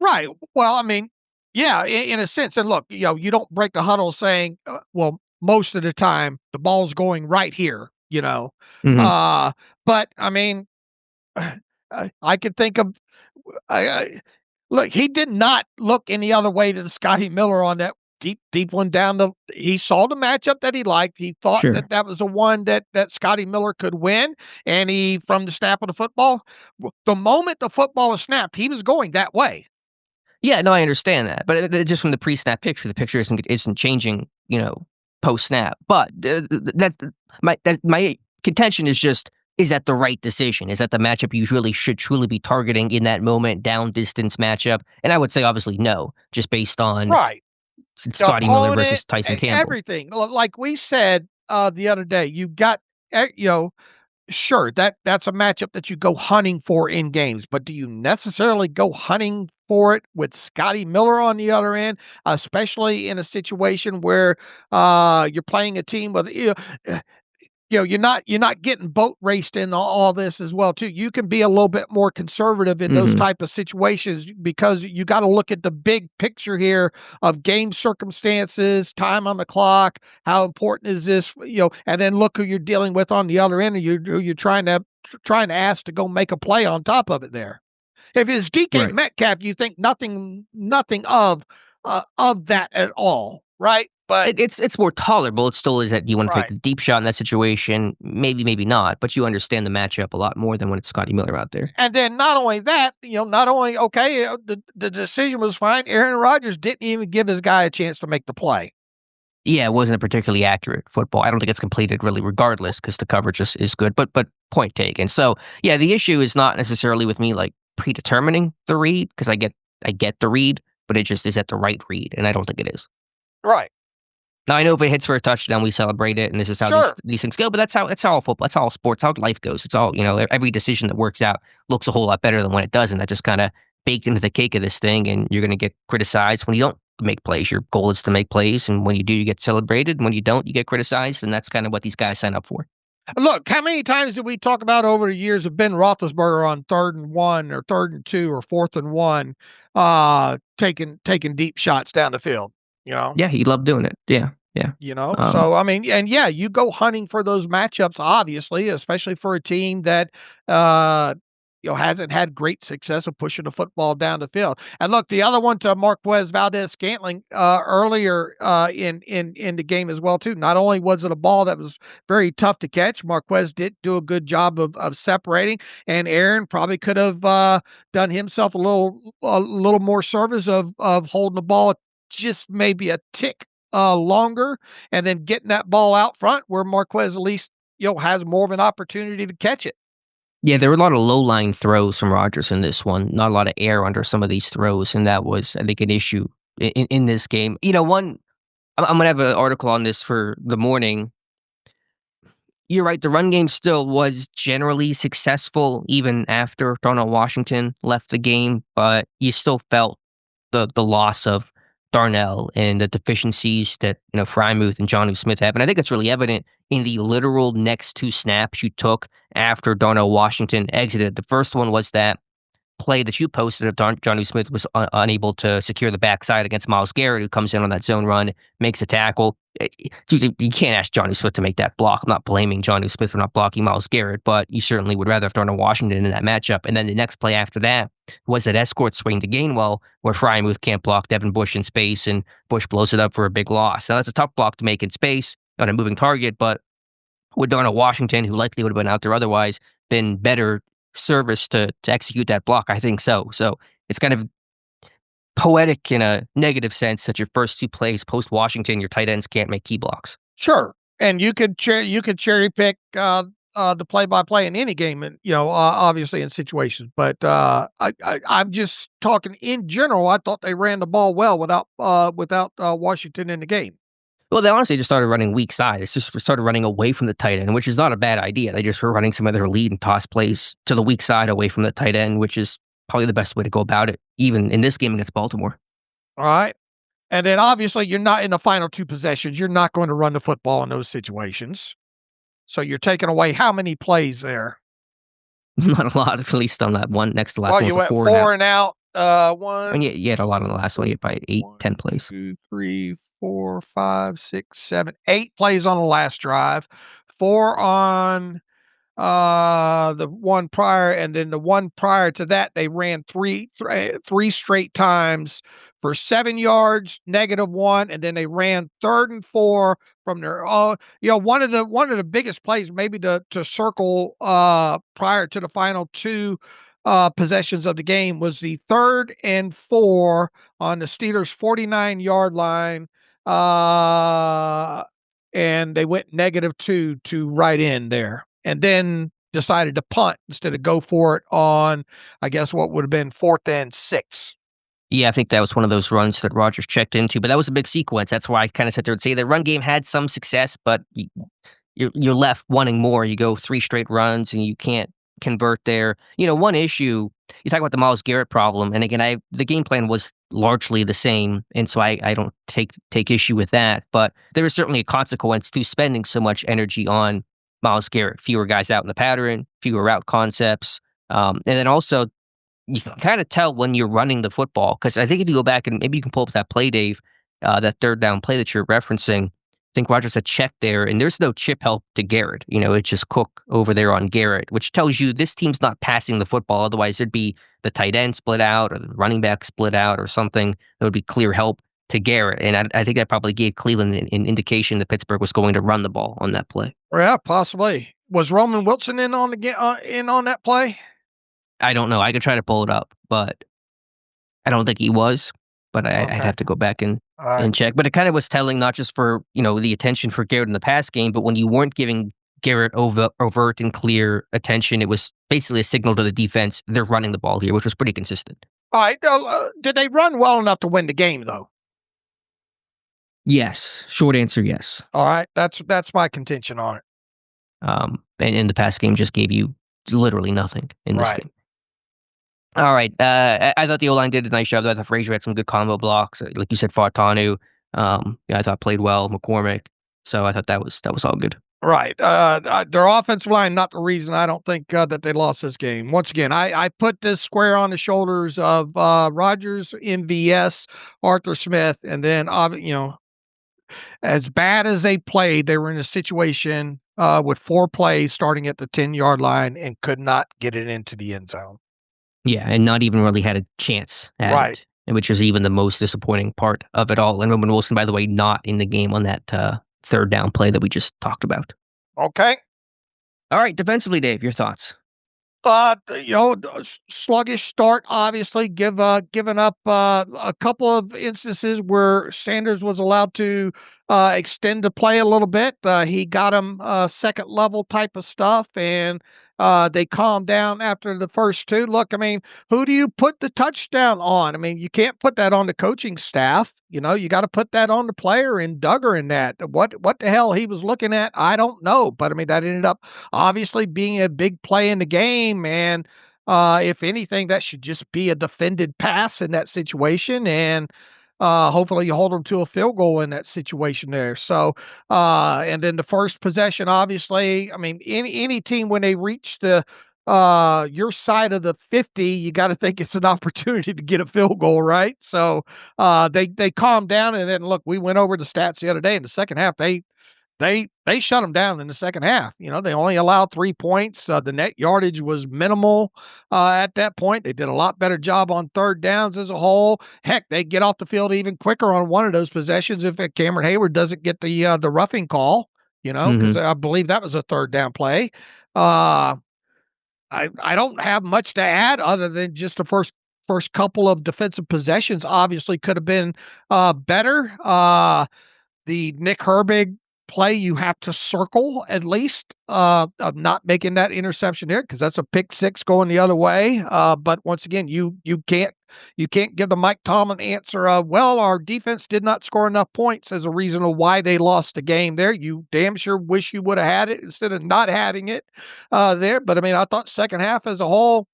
[SPEAKER 4] right. Well, I mean, yeah, in a sense. And look, you don't break the huddle saying, well, most of the time the ball's going right here,
[SPEAKER 3] Mhm.
[SPEAKER 4] But I mean, I could think of, I look, he did not look any other way than Scotty Miller on that deep one down the. He saw the matchup that he liked. He thought
[SPEAKER 3] Sure.
[SPEAKER 4] that was the one that Scotty Miller could win, and he from the snap of the football, the moment the football was snapped, he was going that way.
[SPEAKER 3] Yeah, no, I understand that, but just from the pre-snap picture, the picture isn't changing, post-snap. But my contention is just, is that the right decision? Is that the matchup you really should truly be targeting in that moment, down distance matchup? And I would say obviously no, just based on
[SPEAKER 4] Right. The
[SPEAKER 3] Scotty Miller
[SPEAKER 4] opponent,
[SPEAKER 3] versus Tyson Campbell.
[SPEAKER 4] everything. Like we said the other day, you got, sure, that's a matchup that you go hunting for in games, but do you necessarily go hunting for it with Scotty Miller on the other end, especially in a situation where you're playing a team with you're not getting boat raced in all this as well too. You can be a little bit more conservative in those
[SPEAKER 3] Mhm.
[SPEAKER 4] type of situations because you got to look at the big picture here of game circumstances, time on the clock, how important is this, and then look who you're dealing with on the other end, and who you're trying to ask to go make a play on top of it there. If it's DK
[SPEAKER 3] Right.
[SPEAKER 4] Metcalf, you think nothing of that at all, right? But
[SPEAKER 3] It's more tolerable. It still is that you want to take
[SPEAKER 4] right.
[SPEAKER 3] the deep shot in that situation. Maybe not, but you understand the matchup a lot more than when it's Scotty Miller out there.
[SPEAKER 4] And then not only that, not only okay, the decision was fine. Aaron Rodgers didn't even give his guy a chance to make the play.
[SPEAKER 3] Yeah, it wasn't a particularly accurate football. I don't think it's completed really regardless because the coverage is good, but point taken. So, yeah, the issue is not necessarily with me, like, predetermining the read because I get the read, but it just is at the right read, and I don't think it is.
[SPEAKER 4] Right.
[SPEAKER 3] Now, I know if it hits for a touchdown, we celebrate it, and this is how these
[SPEAKER 4] Sure.
[SPEAKER 3] these things go, but that's how all football, that's how all sports, how life goes. It's all, every decision that works out looks a whole lot better than when it doesn't. That just kinda baked into the cake of this thing, and you're gonna get criticized when you don't make plays. Your goal is to make plays, and when you do, you get celebrated, and when you don't, you get criticized, and that's kinda what these guys sign up for.
[SPEAKER 4] Look, how many times did we talk about over the years of Ben Roethlisberger on 3rd and 1 or 3rd and 2 or 4th and 1, taking deep shots down the field, you know?
[SPEAKER 3] Yeah, he loved doing it. Yeah, yeah. Um,
[SPEAKER 4] So I mean, and yeah, you go hunting for those matchups, obviously, especially for a team that uh hasn't had great success of pushing the football down the field. And look, the other one to Marquez Valdes-Scantling earlier in the game as well too. Not only was it a ball that was very tough to catch, Marquez did do a good job of separating, and Aaron probably could have done himself a little more service of holding the ball just maybe a tick longer, and then getting that ball out front where Marquez at least has more of an opportunity to catch it.
[SPEAKER 3] yeah, there were a lot of low line throws from Rodgers in this one. Not a lot of air under some of these throws, and that was, I think, an issue in this game. I'm gonna have an article on this for the morning. You're right. The run game still was generally successful even after Darnell Washington left the game, but you still felt the loss of Darnell and the deficiencies that Frymouth and Jonnu Smith have, and I think it's really evident in the literal next two snaps you took after Darnell Washington exited. The first one was that play that you posted of Jonnu Smith was unable to secure the backside against Myles Garrett, who comes in on that zone run, makes a tackle. You can't ask Jonnu Smith to make that block. I'm not blaming Jonnu Smith for not blocking Myles Garrett, but you certainly would rather have Darnell Washington in that matchup. And then the next play after that was that escort swing to Gainwell, where Frymouth can't block Devin Bush in space, and Bush blows it up for a big loss. Now, that's a tough block to make in space on a moving target, but would Darnell Washington, who likely would have been out there otherwise, been better service to execute that block? I think so. So it's kind of poetic in a negative sense that your first two plays post Washington, your tight ends can't make key blocks.
[SPEAKER 4] Sure, and you could cherry pick the play by play in any game, and obviously in situations. But I'm just talking in general. I thought they ran the ball well without Washington in the game.
[SPEAKER 3] Well, they honestly just started running weak side. It's just started running away from the tight end, which is not a bad idea. They just were running some of their lead and toss plays to the weak side away from the tight end, which is probably the best way to go about it, even in this game against Baltimore.
[SPEAKER 4] All right. And then obviously you're not in the final two possessions. You're not going to run the football in those situations. So you're taking away how many plays there?
[SPEAKER 3] Not a lot, at least on that one next to last
[SPEAKER 4] Well,
[SPEAKER 3] one
[SPEAKER 4] you
[SPEAKER 3] was a
[SPEAKER 4] went
[SPEAKER 3] 4
[SPEAKER 4] 4
[SPEAKER 3] and
[SPEAKER 4] and out.
[SPEAKER 3] and
[SPEAKER 4] One,
[SPEAKER 3] you had a lot on the
[SPEAKER 4] two,
[SPEAKER 3] last one. You had probably 8, 10 plays.
[SPEAKER 4] 2, 3, 4, 5, 6, 7, 8 plays on the last drive, 4 on the one prior, and then the one prior to that, they ran three straight times for 7 yards, -1, and then they ran 3rd and 4 from their one of the biggest plays maybe to circle prior to the final 2 possessions of the game was the 3rd and 4 on the Steelers 49-yard line. And they went -2 to right in there, and then decided to punt instead of go for it on, I guess, what would have been 4th and 6.
[SPEAKER 3] Yeah, I think that was one of those runs that Rodgers checked into, but that was a big sequence. That's why I kind of sat there and say the run game had some success, but you're left wanting more. You go 3 straight runs and you can't convert there. One issue, you talk about the Myles Garrett problem, and again, the game plan was largely the same, and so I don't take issue with that, but there is certainly a consequence to spending so much energy on Myles Garrett. Fewer guys out in the pattern, fewer route concepts, and then also you can kind of tell when you're running the football, because I think if you go back and maybe you can pull up that play, Dave, that 3rd down play that you're referencing, I think Rodgers had checked there, and there's no chip help to Garrett. It's just Cook over there on Garrett, which tells you this team's not passing the football. Otherwise, it'd be the tight end split out or the running back split out or something that would be clear help to Garrett. And I think that probably gave Cleveland an indication that Pittsburgh was going to run the ball on that play.
[SPEAKER 4] Yeah, possibly. Was Roman Wilson in on that play?
[SPEAKER 3] I don't know. I could try to pull it up, but I don't think he was. But I'd have to go back and check. But it kind of was telling, not just for the attention for Garrett in the pass game, but when you weren't giving Garrett overt and clear attention, it was basically a signal to the defense they're running the ball here, which was pretty consistent.
[SPEAKER 4] All right. Did they run well enough to win the game, though?
[SPEAKER 3] Yes. Short answer, yes.
[SPEAKER 4] All right. That's my contention on it.
[SPEAKER 3] And the pass game just gave you literally nothing in this game. All right. I thought the O-line did a nice job. I thought Frazier had some good combo blocks. Like you said, Fartanu, I thought played well. McCormick. So I thought that was all good.
[SPEAKER 4] Right. Their offensive line, not the reason I don't think that they lost this game. Once again, I put this square on the shoulders of Rodgers, MVS, Arthur Smith, and then, as bad as they played, they were in a situation with 4 plays starting at the 10-yard line and could not get it into the end zone.
[SPEAKER 3] Yeah, and not even really had a chance at it, which is even the most disappointing part of it all. And Roman Wilson, by the way, not in the game on that 3rd down play that we just talked about.
[SPEAKER 4] Okay.
[SPEAKER 3] All right, defensively, Dave, your thoughts?
[SPEAKER 4] Sluggish start, obviously, giving up a couple of instances where Sanders was allowed to extend the play a little bit. He got him second level type of stuff, and they calmed down after the first 2. Look, I mean, who do you put the touchdown on? I mean, you can't put that on the coaching staff. You got to put that on the player and Duggar in that. What the hell he was looking at, I don't know. But, I mean, that ended up obviously being a big play in the game. And if anything, that should just be a defended pass in that situation. And hopefully you hold them to a field goal in that situation there. So, and then the first possession, obviously, I mean, any team, when they reach your side of the 50, you got to think it's an opportunity to get a field goal, right? So, they calmed down, and then look, we went over the stats the other day in the second half. They shut them down in the second half. They only allowed 3 points. The net yardage was minimal at that point. They did a lot better job on 3rd downs as a whole. Heck, they get off the field even quicker on one of those possessions if Cameron Hayward doesn't get the roughing call, because I believe that was a 3rd down play. I don't have much to add other than just the first couple of defensive possessions obviously could have been better. The Nick Herbig play, you have to circle at least of not making that interception there, because that's a pick 6 going the other way. But once again, you can't give the Mike Tomlin answer of, well, our defense did not score enough points as a reason of why they lost the game there. You damn sure wish you would have had it instead of not having it there. But I mean, I thought second half as a whole,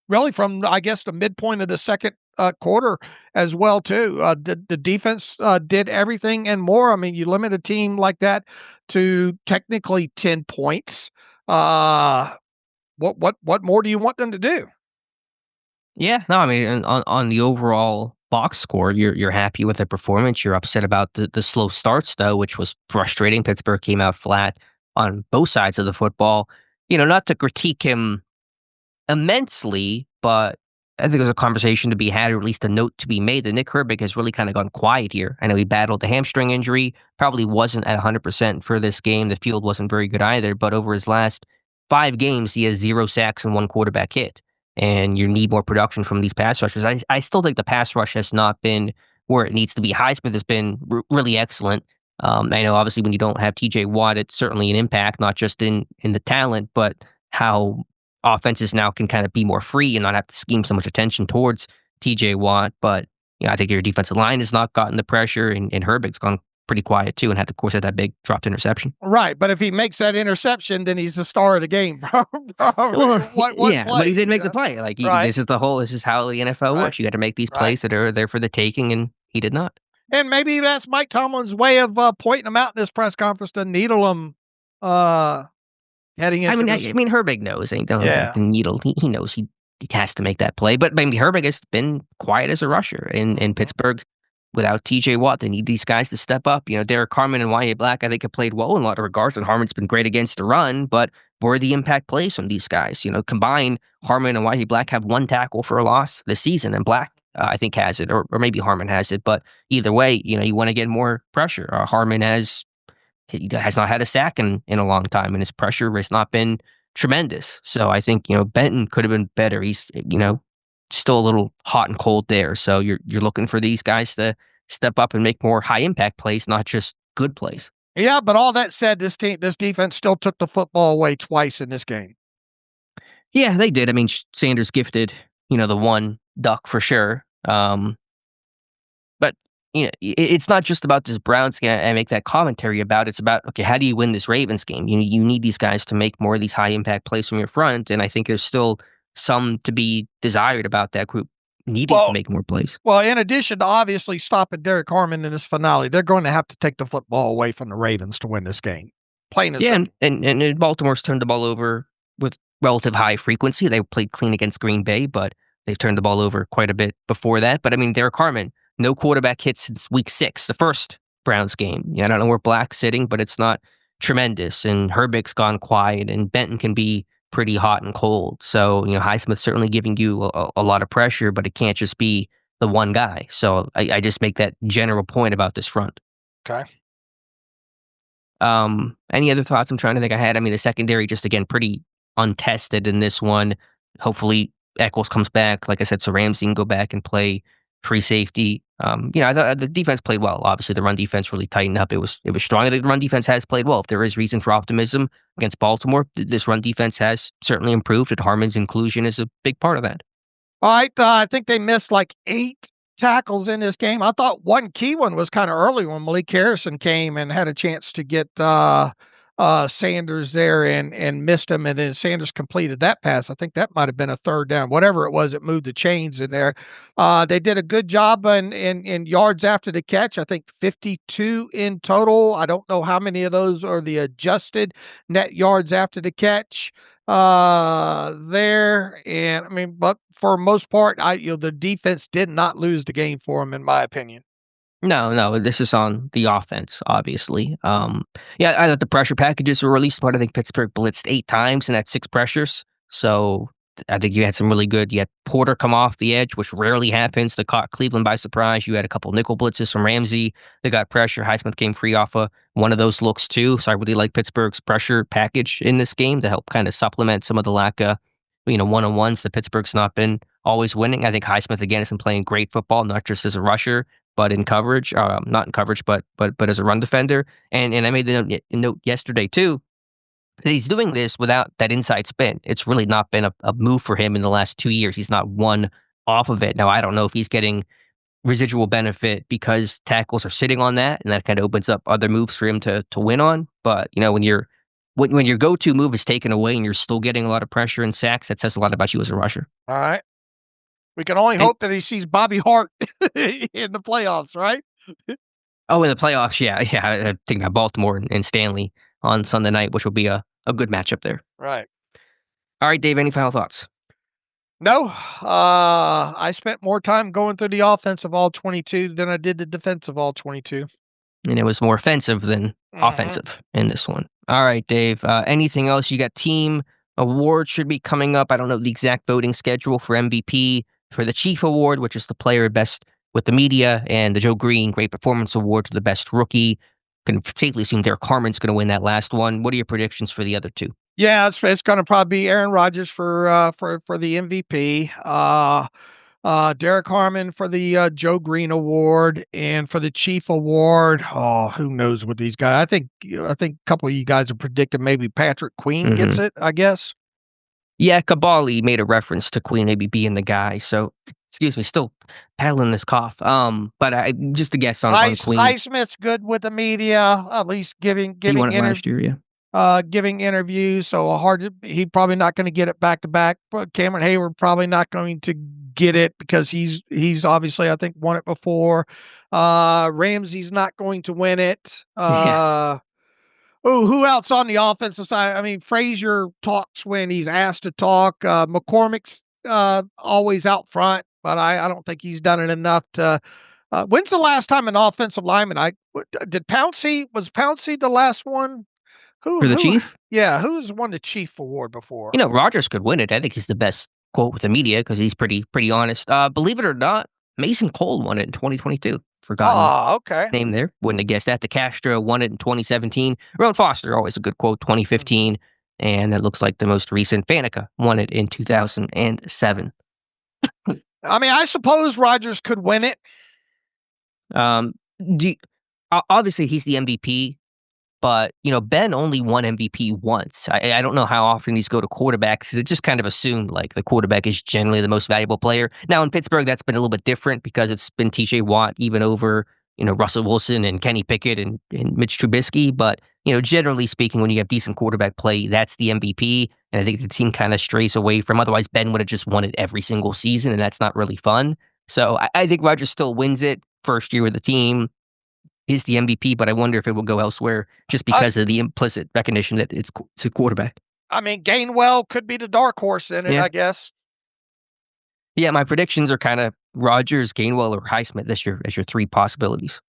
[SPEAKER 4] really from, I guess, the midpoint of the second quarter as well too. The defense did everything and more. I mean, you limit a team like that to technically 10 points. What more do you want them to do?
[SPEAKER 3] Yeah, no, I mean, on the overall box score, you're happy with the performance. You're upset about the slow starts, though, which was frustrating. Pittsburgh came out flat on both sides of the football. Not to critique him immensely, but I think there's a conversation to be had, or at least a note to be made that Nick Herbig has really kind of gone quiet here. I know he battled a hamstring injury, probably wasn't at 100% for this game. The field wasn't very good either, but over his last 5 games, he has 0 sacks and 1 quarterback hit. And you need more production from these pass rushers. I still think the pass rush has not been where it needs to be. Highsmith has been really excellent. I know obviously when you don't have TJ Watt, it's certainly an impact, not just in the talent, but how offenses now can kind of be more free and not have to scheme so much attention towards TJ Watt. But I think your defensive line has not gotten the pressure, and Herbig's gone pretty quiet too, and of course, had that big dropped interception.
[SPEAKER 4] Right, but if he makes that interception, then he's the star of the game.
[SPEAKER 3] Well,
[SPEAKER 4] What
[SPEAKER 3] yeah,
[SPEAKER 4] play,
[SPEAKER 3] but he didn't make the play. Like
[SPEAKER 4] Right.
[SPEAKER 3] this is how the NFL
[SPEAKER 4] Right.
[SPEAKER 3] works. You got to make these
[SPEAKER 4] Right.
[SPEAKER 3] plays that are there for the taking, and he did not.
[SPEAKER 4] And maybe that's Mike Tomlin's way of pointing them out in this press conference to needle them heading
[SPEAKER 3] I
[SPEAKER 4] into
[SPEAKER 3] mean,
[SPEAKER 4] this.
[SPEAKER 3] Herbig knows.
[SPEAKER 4] Yeah.
[SPEAKER 3] The needle. He knows he has to make that play. But maybe Herbig has been quiet as a rusher in Pittsburgh. Without TJ Watt, they need these guys to step up. Derek Harmon and Y.A. Black, I think, have played well in a lot of regards, and Harmon's been great against the run, but where are the impact plays from these guys? Combined, Harmon and Y.A. Black have 1 tackle for a loss this season, and Black, I think, has it, or maybe Harmon has it, but either way, you want to get more pressure. Harmon has not had a sack in a long time, and his pressure has not been tremendous. So I think, Benton could have been better. He's, still a little hot and cold there. So you're looking for these guys to step up and make more high impact plays, not just good plays.
[SPEAKER 4] Yeah, but all that said, this defense still took the football away twice in this game.
[SPEAKER 3] Yeah, they did. I mean, Sanders gifted, the 1 duck for sure. But it's not just about this Browns game. I make that commentary about. It's about, okay, how do you win this Ravens game? You need these guys to make more of these high impact plays from your front, and I think there's still some to be desired about that group needing to make more plays.
[SPEAKER 4] Well, in addition to obviously stopping Derek Harmon in this finale, they're going to have to take the football away from the Ravens to win this game. Plain and simple.
[SPEAKER 3] And Baltimore's turned the ball over with relative high frequency. They played clean against Green Bay, but they've turned the ball over quite a bit before that. But I mean, Derek Harmon, no quarterback hits since week 6, the first Browns game. I don't know where Black's sitting, but it's not tremendous. And Herbig's gone quiet, and Benton can be pretty hot and cold. So, Highsmith's certainly giving you a lot of pressure, but it can't just be the one guy. So I just make that general point about this front.
[SPEAKER 4] Okay.
[SPEAKER 3] Any other thoughts I'm trying to think I had? I mean, the secondary just, again, pretty untested in this one. Hopefully Echols comes back. Like I said, so Ramsey can go back and play free safety. I thought the defense played well. Obviously, the run defense really tightened up. It was strong. I think the run defense has played well. If there is reason for optimism against Baltimore, this run defense has certainly improved, and Harmon's inclusion is a big part of that.
[SPEAKER 4] All right, I think they missed like 8 tackles in this game. I thought one key one was kind of early when Malik Harrison came and had a chance to get Sanders there and missed him, and then Sanders completed that pass. I think that might have been a 3rd down. Whatever it was, it moved the chains in there. They did a good job in yards after the catch. I think 52 in total. I don't know how many of those are the adjusted net yards after the catch there. And I mean, but for most part, the defense did not lose the game for them, in my opinion.
[SPEAKER 3] No, this is on the offense, obviously. I thought the pressure packages were released, but I think Pittsburgh blitzed 8 times and had 6 pressures. So I think you had some really good. You had Porter come off the edge, which rarely happens, to caught Cleveland by surprise. You had a couple nickel blitzes from Ramsey that got pressure. Highsmith came free off of one of those looks too. So I really like Pittsburgh's pressure package in this game to help kind of supplement some of the lack of, one-on-ones that Pittsburgh's not been always winning. I think Highsmith, again, has been playing great football, not just as a rusher, but in coverage, not in coverage, but as a run defender. And I made the note yesterday too that he's doing this without that inside spin. It's really not been a move for him in the last 2 years. He's not won off of it. Now, I don't know if he's getting residual benefit because tackles are sitting on that, and that kind of opens up other moves for him to win on. But when you're when your go-to move is taken away and you're still getting a lot of pressure and sacks, that says a lot about you as a rusher.
[SPEAKER 4] All right. We can only hope that he sees Bobby Hart in the playoffs, right?
[SPEAKER 3] Oh, in the playoffs, yeah. I think about Baltimore and Stanley on Sunday night, which will be a good matchup there.
[SPEAKER 4] Right.
[SPEAKER 3] All right, Dave, any final thoughts?
[SPEAKER 4] No. I spent more time going through the offensive All-22 than I did the defensive All-22.
[SPEAKER 3] And it was more offensive than offensive in this one. All right, Dave. Anything else? You got team awards should be coming up. I don't know the exact voting schedule for MVP, for the Chief Award, which is the player best with the media, and the Joe Green Great Performance Award to the best rookie. Can safely assume Derek Harmon's going to win that last one. What are your predictions for the other two?
[SPEAKER 4] Yeah, it's going to probably be Aaron Rodgers for the MVP. Derek Harmon for the Joe Green Award, and for the Chief Award. Oh, who knows what these guys? I think a couple of you guys are predicting maybe Patrick Queen gets it. I guess.
[SPEAKER 3] Yeah, Kabali made a reference to Queen maybe being the guy. So, excuse me, still paddling this cough. But I just a guess on Queen.
[SPEAKER 4] Highsmith's good with the media, at least giving
[SPEAKER 3] he won it last year, yeah.
[SPEAKER 4] Giving interviews. So he probably not going to get it back to back. But Cameron Hayward probably not going to get it because he's obviously, I think, won it before. Ramsey's not going to win it. Oh, who else on the offensive side? I mean, Frazier talks when he's asked to talk. McCormick's always out front, but I don't think he's done it enough to. When's the last time an offensive lineman? Was Pouncey the last one?
[SPEAKER 3] For the Chief?
[SPEAKER 4] Yeah, who's won the Chief Award before?
[SPEAKER 3] Rodgers could win it. I think he's the best quote with the media because he's pretty honest. Believe it or not, Mason Cole won it in 2022. Forgotten
[SPEAKER 4] okay.
[SPEAKER 3] Name there. Wouldn't have guessed that. DeCastro won it in 2017. Ron Foster, always a good quote, 2015. And it looks like the most recent Faneca won it in 2007.
[SPEAKER 4] I mean, I suppose Rodgers could win it.
[SPEAKER 3] Obviously, he's the MVP. But, Ben only won MVP once. I don't know how often these go to quarterbacks because it just kind of assumed like the quarterback is generally the most valuable player. Now in Pittsburgh, that's been a little bit different because it's been TJ Watt even over, Russell Wilson and Kenny Pickett and Mitch Trubisky. But, generally speaking, when you have decent quarterback play, that's the MVP. And I think the team kind of strays away from, otherwise Ben would have just won it every single season and that's not really fun. So I think Rodgers still wins it first year with the team. Is the MVP, but I wonder if it will go elsewhere just because of the implicit recognition that it's a quarterback.
[SPEAKER 4] I mean, Gainwell could be the dark horse in it, I guess.
[SPEAKER 3] Yeah, my predictions are kind of Rodgers, Gainwell, or Highsmith as your three possibilities.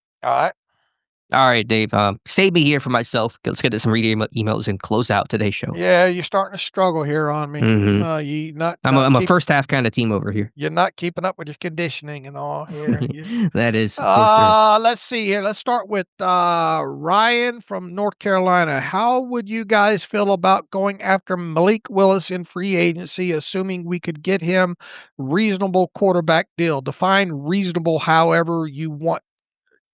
[SPEAKER 3] All right, Dave. Save me here for myself. Let's get to some reading emails and close out today's show.
[SPEAKER 4] Yeah, you're starting to struggle here on me.
[SPEAKER 3] I'm a first half kind of team over here.
[SPEAKER 4] You're not keeping up with your conditioning and all here.
[SPEAKER 3] That is.
[SPEAKER 4] Let's see here. Let's start with Ryan from North Carolina. How would you guys feel about going after Malik Willis in free agency, assuming we could get him reasonable quarterback deal? Define reasonable however you want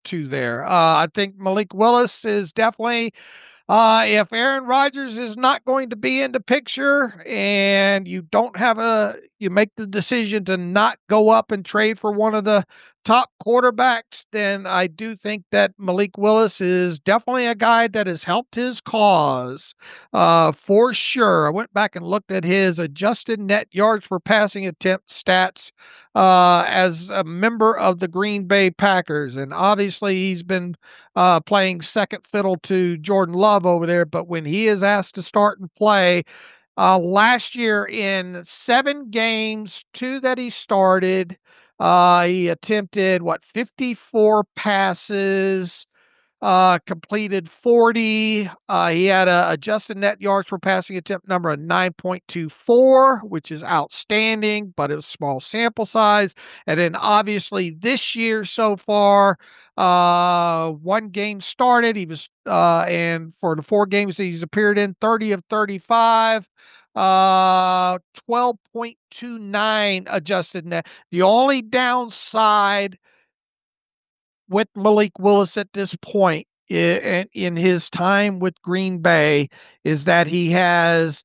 [SPEAKER 4] to there. I think Malik Willis is definitely, if Aaron Rodgers is not going to be in the picture and you make the decision to not go up and trade for one of the top quarterbacks, then I do think that Malik Willis is definitely a guy that has helped his cause, for sure. I went back and looked at his adjusted net yards per passing attempt stats as a member of the Green Bay Packers. And obviously he's been playing second fiddle to Jordan Love over there, but when he is asked to start and play, last year in 7 games, 2 that he started, he attempted 54 passes, completed 40. He had a adjusted net yards per passing attempt number of 9.24, which is outstanding, but it was small sample size. And then obviously this year so far, 1 game started. He was, and for the 4 games that he's appeared in, 30 of 35. 12.29 adjusted net. The only downside with Malik Willis at this point in his time with Green Bay is that he has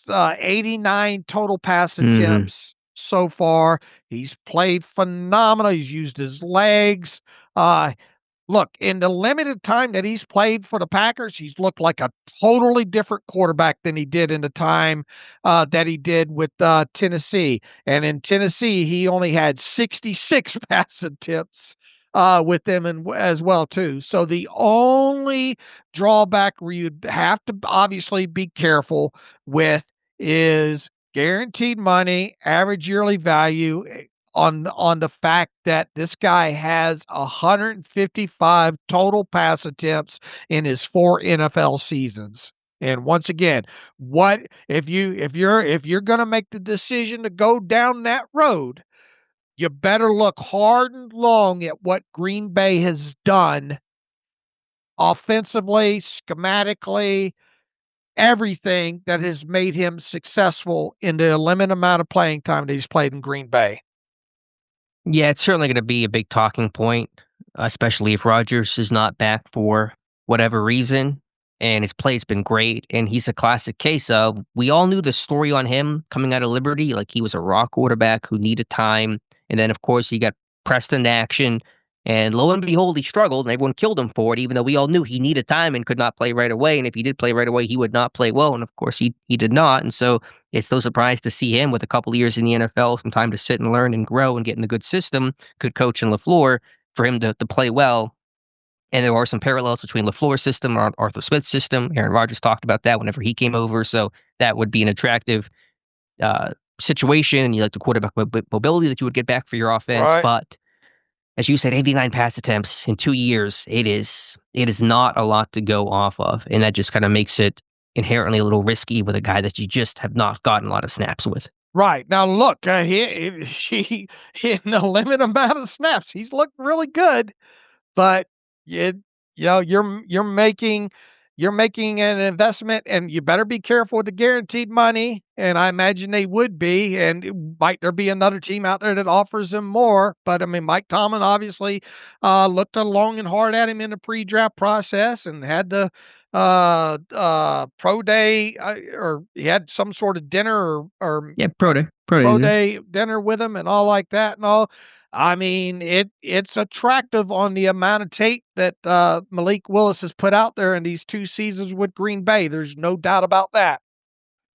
[SPEAKER 4] 89 total pass attempts so far. He's played phenomenal. He's used his legs. Look, in the limited time that he's played for the Packers, he's looked like a totally different quarterback than he did in the time that he did with Tennessee. And in Tennessee, he only had 66 pass attempts with them as well too. So the only drawback where you'd have to obviously be careful with is guaranteed money, average yearly value, on the fact that this guy has 155 total pass attempts in his 4 NFL seasons. And once again, what if you're going to make the decision to go down that road, you better look hard and long at what Green Bay has done offensively, schematically, everything that has made him successful in the limited amount of playing time that he's played in Green Bay.
[SPEAKER 3] Yeah, it's certainly going to be a big talking point, especially if Rodgers is not back for whatever reason. And his play's been great. And he's a classic case of we all knew the story on him coming out of Liberty. Like he was a raw quarterback who needed time. And then, of course, he got pressed into action. And lo and behold, he struggled and everyone killed him for it, even though we all knew he needed time and could not play right away. And if he did play right away, he would not play well. And of course, he did not. And so it's no surprise to see him with a couple of years in the NFL, some time to sit and learn and grow and get in a good system, good coach in LaFleur, for him to play well. And there are some parallels between LaFleur's system or Arthur Smith's system. Aaron Rodgers talked about that whenever he came over. So that would be an attractive situation. And you like the quarterback mobility that you would get back for your offense.
[SPEAKER 4] Right.
[SPEAKER 3] But as you said, 89 pass attempts in 2 years, it is not a lot to go off of. And that just kind of makes it inherently a little risky with a guy that you just have not gotten a lot of snaps with.
[SPEAKER 4] Right. Now, look, he in a limited amount of snaps, he's looked really good, but you're making an investment, and you better be careful with the guaranteed money. And I imagine they would be. And might there be another team out there that offers them more? But I mean, Mike Tomlin obviously looked long and hard at him in the pre-draft process and had the pro day, or he had some sort of dinner or
[SPEAKER 3] pro
[SPEAKER 4] day dinner with him and all like that and all. I mean, it's attractive on the amount of tape that Malik Willis has put out there in these 2 seasons with Green Bay. There's no doubt about that.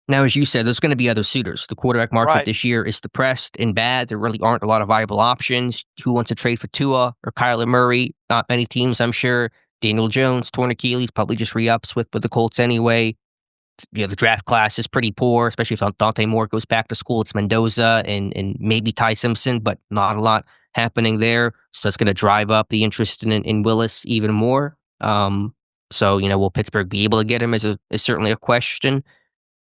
[SPEAKER 3] Now, as you said, there's going to be other suitors. The quarterback market this year is depressed and bad. There really aren't a lot of viable options. Who wants to trade for Tua or Kyler Murray? Not many teams, I'm sure. Daniel Jones, torn Achilles, probably just re-ups with the Colts anyway. The draft class is pretty poor, especially if Dante Moore goes back to school. It's Mendoza and maybe Ty Simpson, but not a lot happening there. So that's going to drive up the interest in Willis even more. So, will Pittsburgh be able to get him is certainly a question.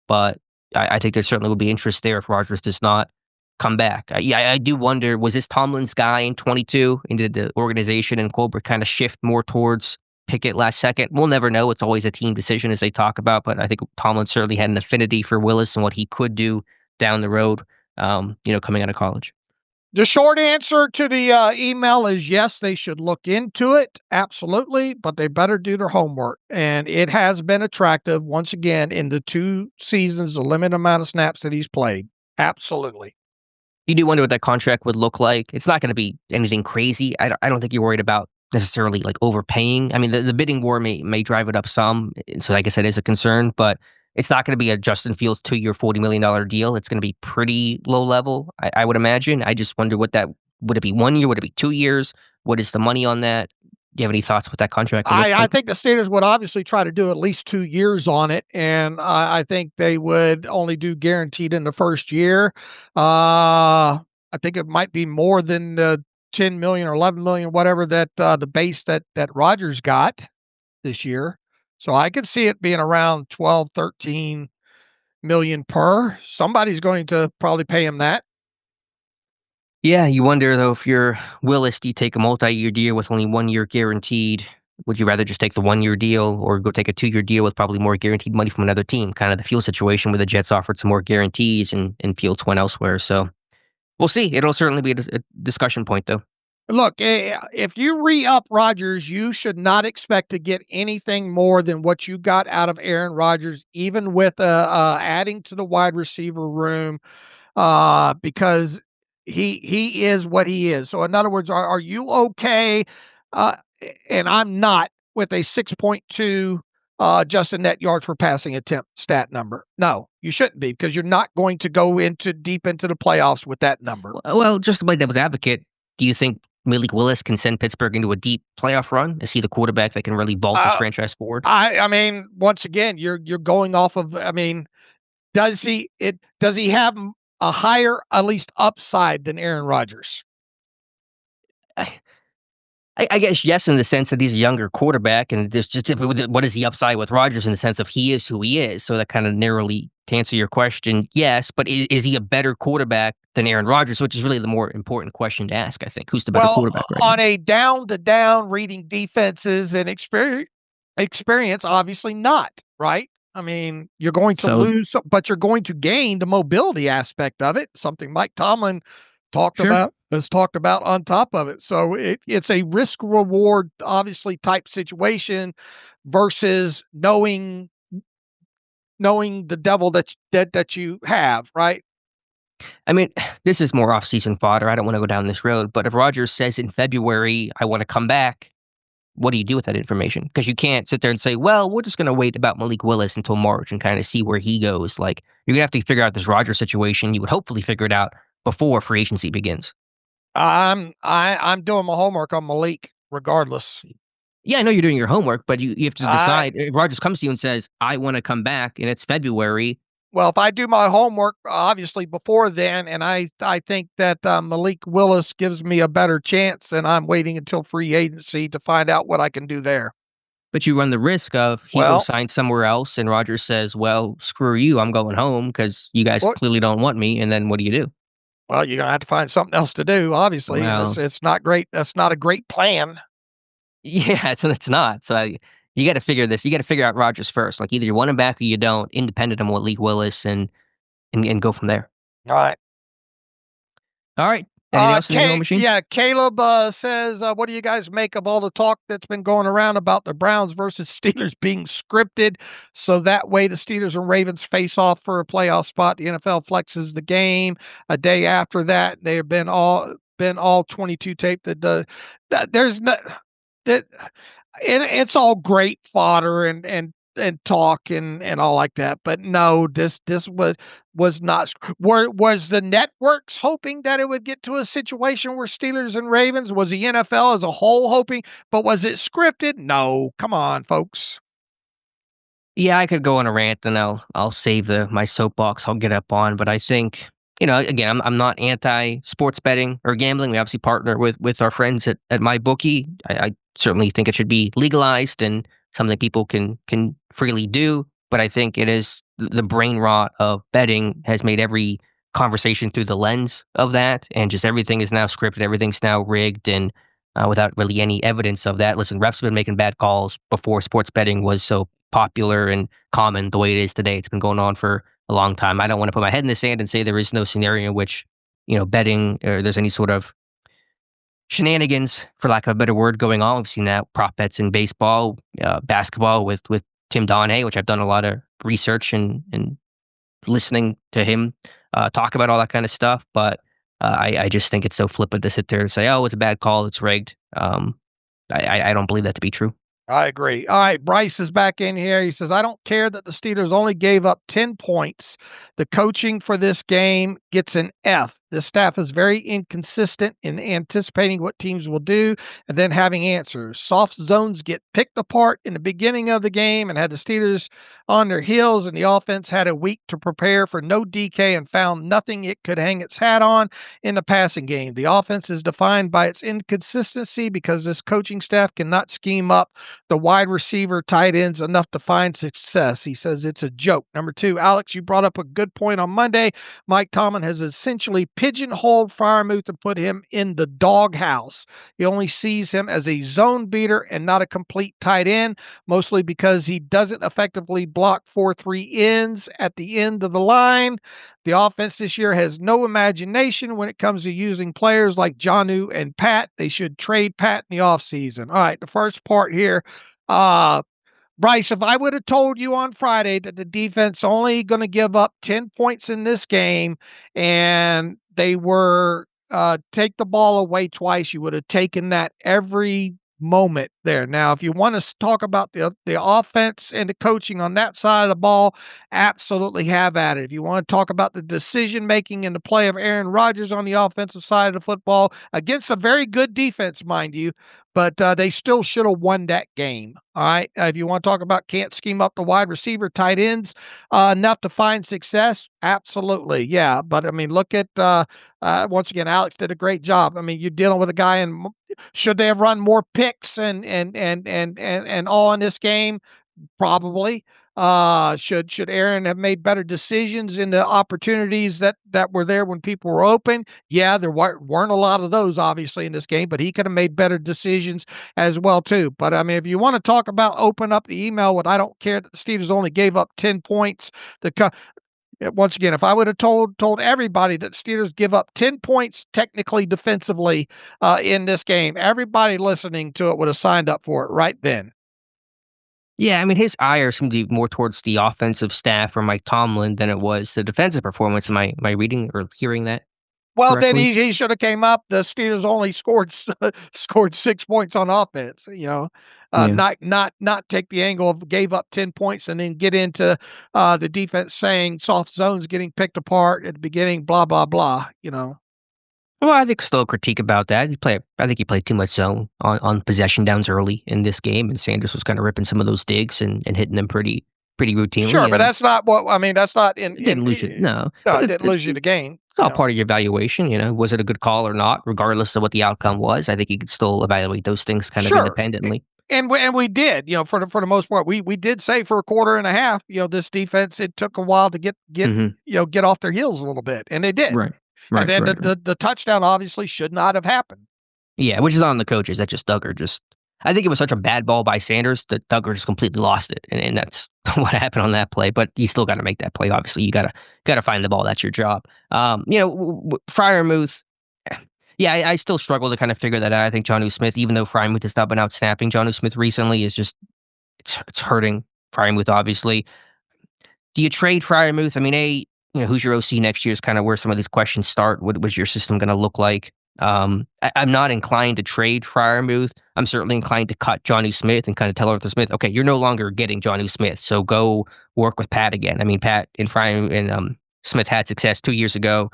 [SPEAKER 3] But I think there certainly will be interest there if Rodgers does not come back. I do wonder, was this Tomlin's guy in 22? And did the organization and Colbert kind of shift more towards Pickett last second? We'll never know. It's always a team decision, as they talk about. But I think Tomlin certainly had an affinity for Willis and what he could do down the road, coming out of college.
[SPEAKER 4] The short answer to the email is yes, they should look into it. Absolutely. But they better do their homework. And it has been attractive, once again, in the 2 seasons, the limited amount of snaps that he's played. Absolutely.
[SPEAKER 3] You do wonder what that contract would look like. It's not going to be anything crazy. I don't think you're worried about necessarily like overpaying. I mean, the bidding war may drive it up some. So I guess that is a concern. But it's not going to be a Justin Fields 2-year, $40 million deal. It's going to be pretty low level, I would imagine. I just wonder would it be 1 year? Would it be 2 years? What is the money on that? Do you have any thoughts what that contract would look like?
[SPEAKER 4] I think the Steelers would obviously try to do at least 2 years on it. And I think they would only do guaranteed in the first year. I think it might be more than the 10 million or 11 million, whatever that the base that Rodgers got this year. So I could see it being around 12, 13 million per. Somebody's going to probably pay him that.
[SPEAKER 3] Yeah, you wonder, though, if you're Willis, do you take a multi-year deal with only 1 year guaranteed? Would you rather just take the 1 year deal or go take a 2 year deal with probably more guaranteed money from another team? Kind of the Fields situation where the Jets offered some more guarantees and Fields went elsewhere. So we'll see. It'll certainly be a discussion point, though.
[SPEAKER 4] Look, if you re-up Rodgers, you should not expect to get anything more than what you got out of Aaron Rodgers, even with adding to the wide receiver room, because he is what he is. So in other words, are you okay and I'm not with a 6.2 adjusted net yards per passing attempt stat number. No, you shouldn't be, because you're not going to go deep into the playoffs with that number.
[SPEAKER 3] Well, just to play devil's advocate, do you think Malik Willis can send Pittsburgh into a deep playoff run? Is he the quarterback that can really vault this franchise forward?
[SPEAKER 4] I mean, once again, you're going off of. I mean, does he have a higher, at least, upside than Aaron Rodgers?
[SPEAKER 3] I guess yes, in the sense that he's a younger quarterback, and there's just what is the upside with Rodgers in the sense of he is who he is. So that kind of narrowly, to answer your question, yes, but is he a better quarterback than Aaron Rodgers, which is really the more important question to ask, I think. Who's the better quarterback right
[SPEAKER 4] on
[SPEAKER 3] now?
[SPEAKER 4] A down-to-down reading defenses and experience, obviously not, right? I mean, you're going to lose, but you're going to gain the mobility aspect of it, something Mike Tomlin has talked about on top of it. So it's a risk reward, obviously, type situation versus knowing the devil that you have, right?
[SPEAKER 3] I mean, this is more off-season fodder. I don't want to go down this road, but if Rodgers says in February, I want to come back, what do you do with that information? Because you can't sit there and say, well, we're just going to wait about Malik Willis until March and kind of see where he goes. Like, you're going to have to figure out this Rodgers situation. You would hopefully figure it out before free agency begins.
[SPEAKER 4] I'm doing my homework on Malik regardless.
[SPEAKER 3] Yeah, I know you're doing your homework, but you have to decide. If Rodgers comes to you and says, I want to come back, and it's February.
[SPEAKER 4] Well, if I do my homework, obviously, before then, and I think that Malik Willis gives me a better chance, and I'm waiting until free agency to find out what I can do there.
[SPEAKER 3] But you run the risk of he will sign somewhere else, and Rodgers says, well, screw you, I'm going home because you guys clearly don't want me, and then what do you do?
[SPEAKER 4] Well, you're going to have to find something else to do, obviously. Well, it's not great. That's not a great plan.
[SPEAKER 3] Yeah, it's not. So you got to figure this. You got to figure out Rodgers first. Like, either you want him back or you don't, independent of Malik Willis, and go from there.
[SPEAKER 4] All right.
[SPEAKER 3] Anything else in the email machine?
[SPEAKER 4] Yeah, Caleb says, what do you guys make of all the talk that's been going around about the Browns versus Steelers being scripted? So that way the Steelers and Ravens face off for a playoff spot. The NFL flexes the game a day after that. They have been all 22 tape. There's no that. It's all great fodder and talk and all like that, but no, this was not. Was the networks hoping that it would get to a situation where Steelers and Ravens? Was the NFL as a whole hoping? But was it scripted? No, come on, folks.
[SPEAKER 3] Yeah, I could go on a rant, and I'll save my soapbox. I'll get up on, but I think, again, I'm not anti sports betting or gambling. We obviously partner with our friends at MyBookie. I certainly think it should be legalized and something people can freely do. But I think it is the brain rot of betting has made every conversation through the lens of that, and just everything is now scripted, everything's now rigged, and without really any evidence of that. Listen, refs have been making bad calls before sports betting was so popular and common the way it is today. It's been going on for a long time. I don't want to put my head in the sand and say there is no scenario in which, betting or there's any sort of shenanigans, for lack of a better word, going on. We've seen that prop bets in baseball, basketball with Tim Donahue, which I've done a lot of research and listening to him talk about all that kind of stuff. But I just think it's so flippant to sit there and say, oh, it's a bad call, it's rigged. I don't believe that to be true.
[SPEAKER 4] I agree. All right, Bryce is back in here. He says, I don't care that the Steelers only gave up 10 points. The coaching for this game gets an F. The staff is very inconsistent in anticipating what teams will do and then having answers. Soft zones get picked apart in the beginning of the game and had the Steelers on their heels, and the offense had a week to prepare for no DK and found nothing it could hang its hat on in the passing game. The offense is defined by its inconsistency because this coaching staff cannot scheme up the wide receiver tight ends enough to find success. He says it's a joke. Number 2, Alex, you brought up a good point on Monday. Mike Tomlin has essentially pigeonholed Freiermuth and put him in the doghouse. He only sees him as a zone beater and not a complete tight end, mostly because he doesn't effectively block 4-3 ends at the end of the line. The offense this year has no imagination when it comes to using players like Jonnu and Pat. They should trade Pat in the offseason. All right, the first part here. Bryce, if I would have told you on Friday that the defense only going to give up 10 points in this game and they were take the ball away twice, you would have taken that every moment there. Now, if you want to talk about the offense and the coaching on that side of the ball, absolutely have at it. If you want to talk about the decision making and the play of Aaron Rodgers on the offensive side of the football against a very good defense, mind you, but they still should have won that game. All right. If you want to talk about can't scheme up the wide receiver, tight ends enough to find success, absolutely, yeah. But I mean, look at once again, Alex did a great job. I mean, you're dealing with a guy in. Should they have run more picks and all in this game? Probably. Should Aaron have made better decisions in the opportunities that were there when people were open? Yeah, there weren't a lot of those obviously in this game, but he could have made better decisions as well too. But I mean, if you want to talk about open up the email, what I don't care that the Steelers only gave up 10 points. Once again, if I would have told everybody that Steelers give up 10 points technically defensively in this game, everybody listening to it would have signed up for it right then.
[SPEAKER 3] Yeah, I mean, his ire seemed to be more towards the offensive staff or Mike Tomlin than it was the defensive performance. Am I reading or hearing that
[SPEAKER 4] Well, then
[SPEAKER 3] correctly?
[SPEAKER 4] he should have came up. The Steelers only scored 6 points on offense.
[SPEAKER 3] Yeah.
[SPEAKER 4] Not take the angle of gave up 10 points and then get into the defense saying soft zones getting picked apart at the beginning. Blah blah blah.
[SPEAKER 3] Well, I think still a critique about that. I think he played too much zone on possession downs early in this game, and Sanders was kind of ripping some of those digs and hitting them pretty routinely.
[SPEAKER 4] Sure, but
[SPEAKER 3] And
[SPEAKER 4] that's not what I mean. That's not in.
[SPEAKER 3] it didn't lose you. No,
[SPEAKER 4] No,
[SPEAKER 3] but
[SPEAKER 4] it didn't lose you the game.
[SPEAKER 3] it's all part of your evaluation. Was it a good call or not? Regardless of what the outcome was, I think you could still evaluate those things kind of
[SPEAKER 4] Sure.
[SPEAKER 3] independently.
[SPEAKER 4] And we did, for the most part, we did say for a quarter and a half, this defense, it took a while to get get off their heels a little bit, and they did.
[SPEAKER 3] Right.
[SPEAKER 4] And then
[SPEAKER 3] Right.
[SPEAKER 4] the touchdown obviously should not have happened.
[SPEAKER 3] Yeah, which is on the coaches. That just Duggar just. I think it was such a bad ball by Sanders that Duggar just completely lost it, and that's what happened on that play. But you still got to make that play. Obviously, you gotta find the ball. That's your job. Freiermuth. Yeah, I still struggle to kind of figure that out. I think Jonnu Smith, even though Freiermuth has not been out snapping, Jonnu Smith recently is just it's hurting Freiermuth. Obviously, do you trade Freiermuth? I mean, who's your OC next year is kind of where some of these questions start. What was your system going to look like? I'm not inclined to trade Freiermuth. I'm certainly inclined to cut Jonnu Smith and kind of tell Arthur Smith, okay, you're no longer getting Jonnu Smith, so go work with Pat again. I mean, Pat and Smith had success 2 years ago.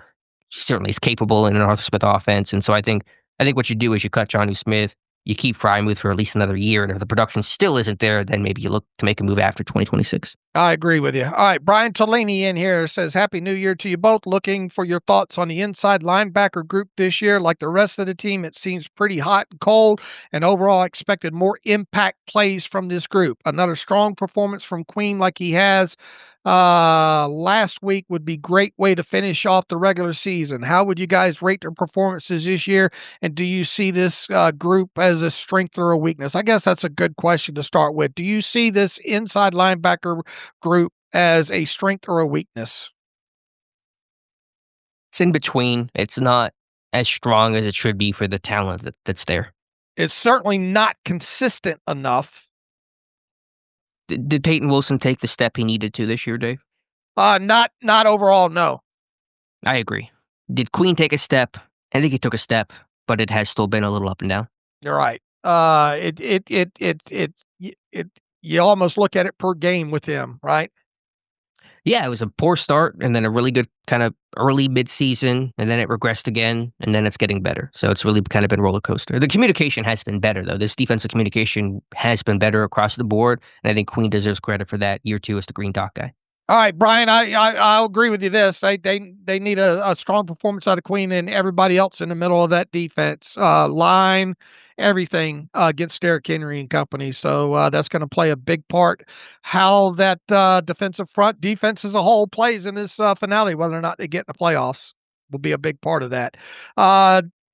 [SPEAKER 3] He certainly is capable in an Arthur Smith offense, and so I think what you do is you cut Jonnu Smith, you keep Freiermuth for at least another year, and if the production still isn't there, then maybe you look to make a move after 2026.
[SPEAKER 4] I agree with you. All right, Brian Tellini in here says, Happy New Year to you both. Looking for your thoughts on the inside linebacker group this year. Like the rest of the team, it seems pretty hot and cold, and overall I expected more impact plays from this group. Another strong performance from Queen like he has last week would be great way to finish off the regular season. How would you guys rate their performances this year? And do you see this group as a strength or a weakness? I guess that's a good question to start with. Do you see this inside linebacker group as a strength or a weakness?
[SPEAKER 3] It's in between. It's not as strong as it should be for the talent that's there.
[SPEAKER 4] It's certainly not consistent enough.
[SPEAKER 3] Did Peyton Wilson take the step he needed to this year, Dave?
[SPEAKER 4] Not overall, no.
[SPEAKER 3] I agree. Did Queen take a step? I think he took a step, but it has still been a little up and down.
[SPEAKER 4] You're right. You almost look at it per game with him, right?
[SPEAKER 3] Yeah, it was a poor start and then a really good kind of early mid-season, and then it regressed again, and then it's getting better. So it's really kind of been roller coaster. The communication has been better, though. This defensive communication has been better across the board, and I think Queen deserves credit for that. Year 2 as the Green Dot guy.
[SPEAKER 4] All right, Brian, I'll agree with you this. They need a strong performance out of Queen and everybody else in the middle of that defense. Line, everything against Derrick Henry and company. So that's going to play a big part. How that defensive front defense as a whole plays in this finale, whether or not they get in the playoffs, will be a big part of that.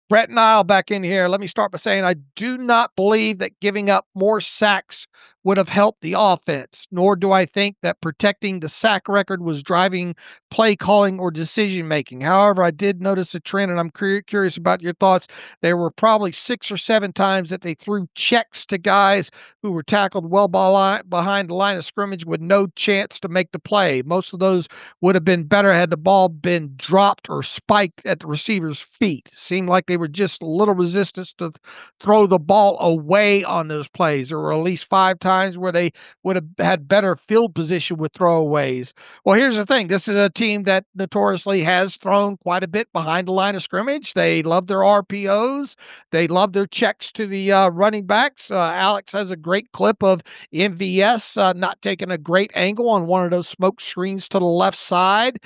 [SPEAKER 4] Brett Nile back in here. Let me start by saying I do not believe that giving up more sacks would have helped the offense, nor do I think that protecting the sack record was driving play calling or decision making. However, I did notice a trend, and I'm curious about your thoughts. There were probably 6 or 7 times that they threw checks to guys who were tackled well behind the line of scrimmage with no chance to make the play. Most of those would have been better had the ball been dropped or spiked at the receiver's feet. Seemed like they were just a little resistance to throw the ball away on those plays. There were at least 5 times where they would have had better field position with throwaways. Well, here's the thing. This is a team that notoriously has thrown quite a bit behind the line of scrimmage. They love their RPOs. They love their checks to the running backs. Alex has a great clip of MVS not taking a great angle on one of those smoke screens to the left side.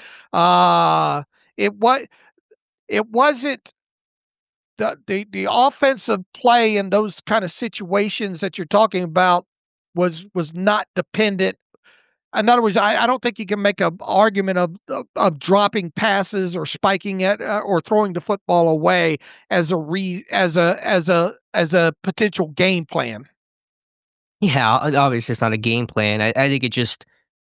[SPEAKER 4] It wasn't the offensive play in those kind of situations that you're talking about was not dependent. In other words, I don't think you can make an argument of dropping passes or spiking it or throwing the football away as a potential game plan.
[SPEAKER 3] Yeah, obviously it's not a game plan. I think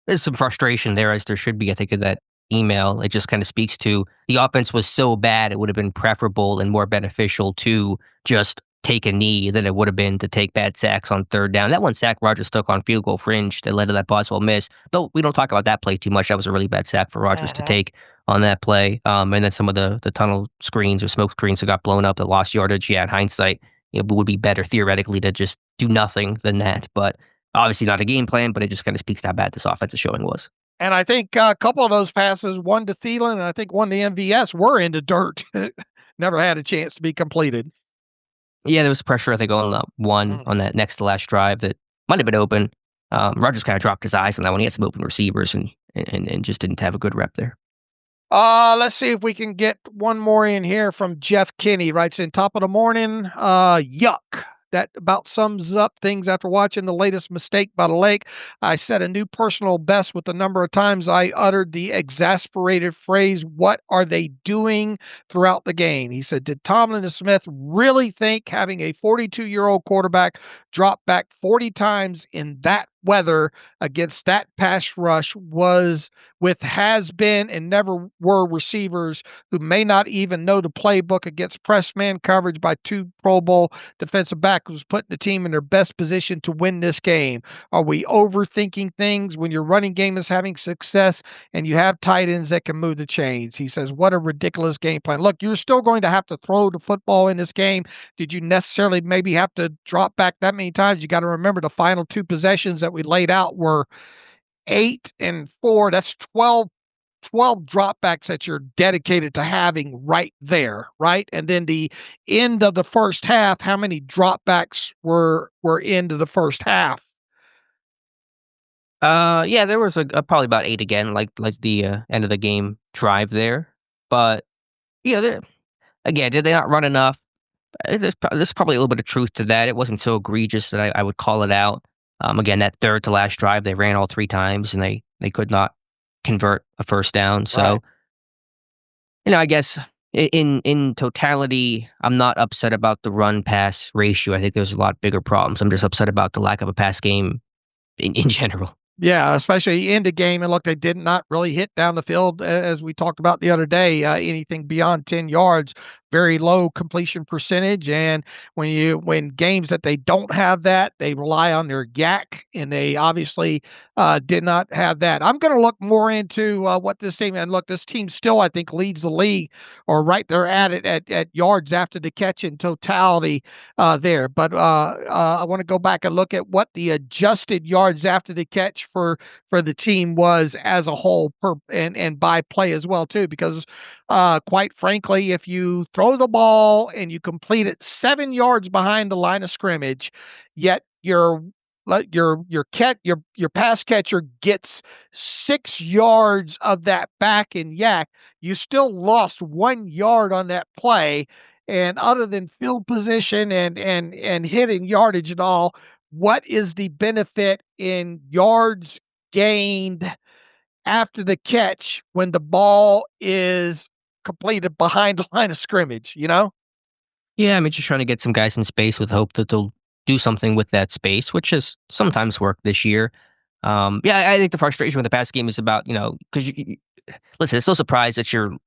[SPEAKER 3] there's some frustration there, as there should be. I think of that email. It just kind of speaks to the offense was so bad, it would have been preferable and more beneficial to just take a knee than it would have been to take bad sacks on third down. That one sack Rodgers took on field goal fringe that led to that Boswell miss, though we don't talk about that play too much. That was a really bad sack for Rodgers to take on that play. And then some of the tunnel screens or smoke screens that got blown up that lost yardage. Yeah, in hindsight, it would be better theoretically to just do nothing than that. But obviously not a game plan, but it just kind of speaks to how bad this offensive showing was.
[SPEAKER 4] And I think a couple of those passes, one to Thielen and I think one to MVS, were in the dirt. Never had a chance to be completed.
[SPEAKER 3] Yeah, there was pressure, I think, on one on that next to last drive that might have been open. Rodgers kind of dropped his eyes on that one. He had some open receivers and just didn't have a good rep there.
[SPEAKER 4] Let's see if we can get one more in here from Jeff Kinney. Writes in, top of the morning, yuck. That about sums up things after watching the latest mistake by the lake. I set a new personal best with the number of times I uttered the exasperated phrase, "What are they doing?" throughout the game. He said, did Tomlin and Smith really think having a 42-year-old quarterback drop back 40 times in that weather against that pass rush was with has-been and never were receivers who may not even know the playbook against press man coverage by 2 Pro Bowl defensive back who's putting the team in their best position to win this game? Are we overthinking things when your running game is having success and you have tight ends that can move the chains? He says, what a ridiculous game plan. Look, you're still going to have to throw the football in this game. Did you necessarily maybe have to drop back that many times? You got to remember the final 2 possessions that we laid out were 8 and 4. That's 12 dropbacks that you're dedicated to having right there, right? And then the end of the first half, how many dropbacks were into the first half?
[SPEAKER 3] Yeah, there was probably about 8 again, like the end of the game drive there. But yeah, again, did they not run enough? There's probably a little bit of truth to that. It wasn't so egregious that I would call it out. Again, that third to last drive, they ran all 3 times and they could not convert a first down. So, right. I guess in totality, I'm not upset about the run pass ratio. I think there's a lot bigger problems. I'm just upset about the lack of a pass game in general.
[SPEAKER 4] Yeah, especially in the game. And look, they did not really hit down the field, as we talked about the other day, anything beyond 10 yards, very low completion percentage. And when games that they don't have that, they rely on their yak, and they obviously did not have that. I'm going to look more into what this team, and look, this team still, I think, leads the league or right there at it at yards after the catch in totality there. But I want to go back and look at what the adjusted yards after the catch for the team was as a whole and by play as well too, because quite frankly, if you throw the ball and you complete it 7 yards behind the line of scrimmage, yet your pass catcher gets 6 yards of that back and yak, you still lost 1 yard on that play. And other than field position and hitting yardage and all, what is the benefit in yards gained after the catch when the ball is completed behind the line of scrimmage,
[SPEAKER 3] Yeah, I mean, just trying to get some guys in space with hope that they'll do something with that space, which has sometimes worked this year. I think the frustration with the pass game is about, because listen, it's no surprise that you're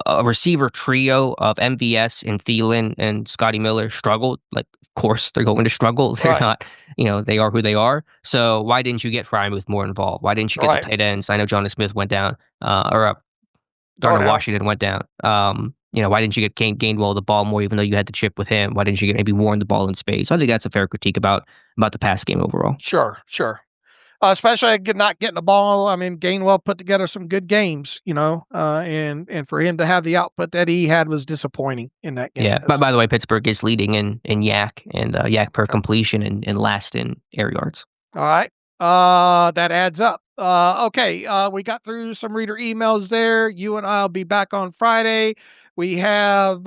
[SPEAKER 3] a receiver trio of MVS and Thielen and Scotty Miller struggled. Like, of course, they're going to struggle. They're
[SPEAKER 4] Right.
[SPEAKER 3] not, they are who they are. So why didn't you get Frymouth more involved? Why didn't you get the tight ends? I know Jonas Smith went down, or Darnell Washington went down. Why didn't you get Gainwell the ball more, even though you had the chip with him? Why didn't you get maybe Warren the ball in space? So I think that's a fair critique about the pass game overall.
[SPEAKER 4] Sure. Especially not getting the ball. I mean, Gainwell put together some good games, and for him to have the output that he had was disappointing in that game.
[SPEAKER 3] Yeah. But by the way, Pittsburgh is leading in yak and yak per completion and last in air yards.
[SPEAKER 4] All right. That adds up. Okay. We got through some reader emails there. You and I'll be back on Friday. We have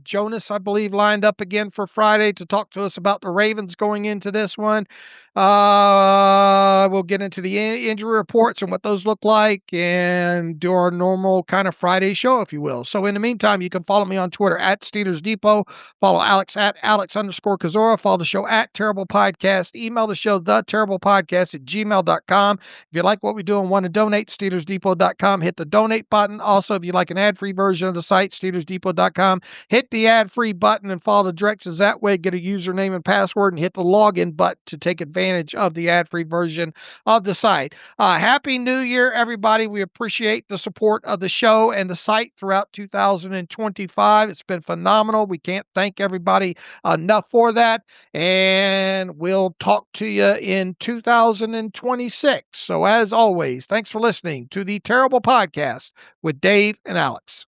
[SPEAKER 4] Jonas, I believe, lined up again for Friday to talk to us about the Ravens going into this one. We'll get into the injury reports and what those look like and do our normal kind of Friday show, if you will. So in the meantime, you can follow me on Twitter at Steelers Depot. Follow Alex at Alex_Kozora. Follow the show at Terrible Podcast. Email the show, theterriblepodcast@gmail.com. If you like what we do and want to donate, SteelersDepot.com. Hit the donate button. Also, if you like an ad-free version of the site, SteelersDepot.com. Hit the ad-free button and follow the directions that way. Get a username and password and hit the login button to take advantage of the ad-free version of the site. Happy New Year, everybody. We appreciate the support of the show and the site throughout 2025. It's been phenomenal. We can't thank everybody enough for that. And we'll talk to you in 2026. So as always, thanks for listening to the Terrible Podcast with Dave and Alex.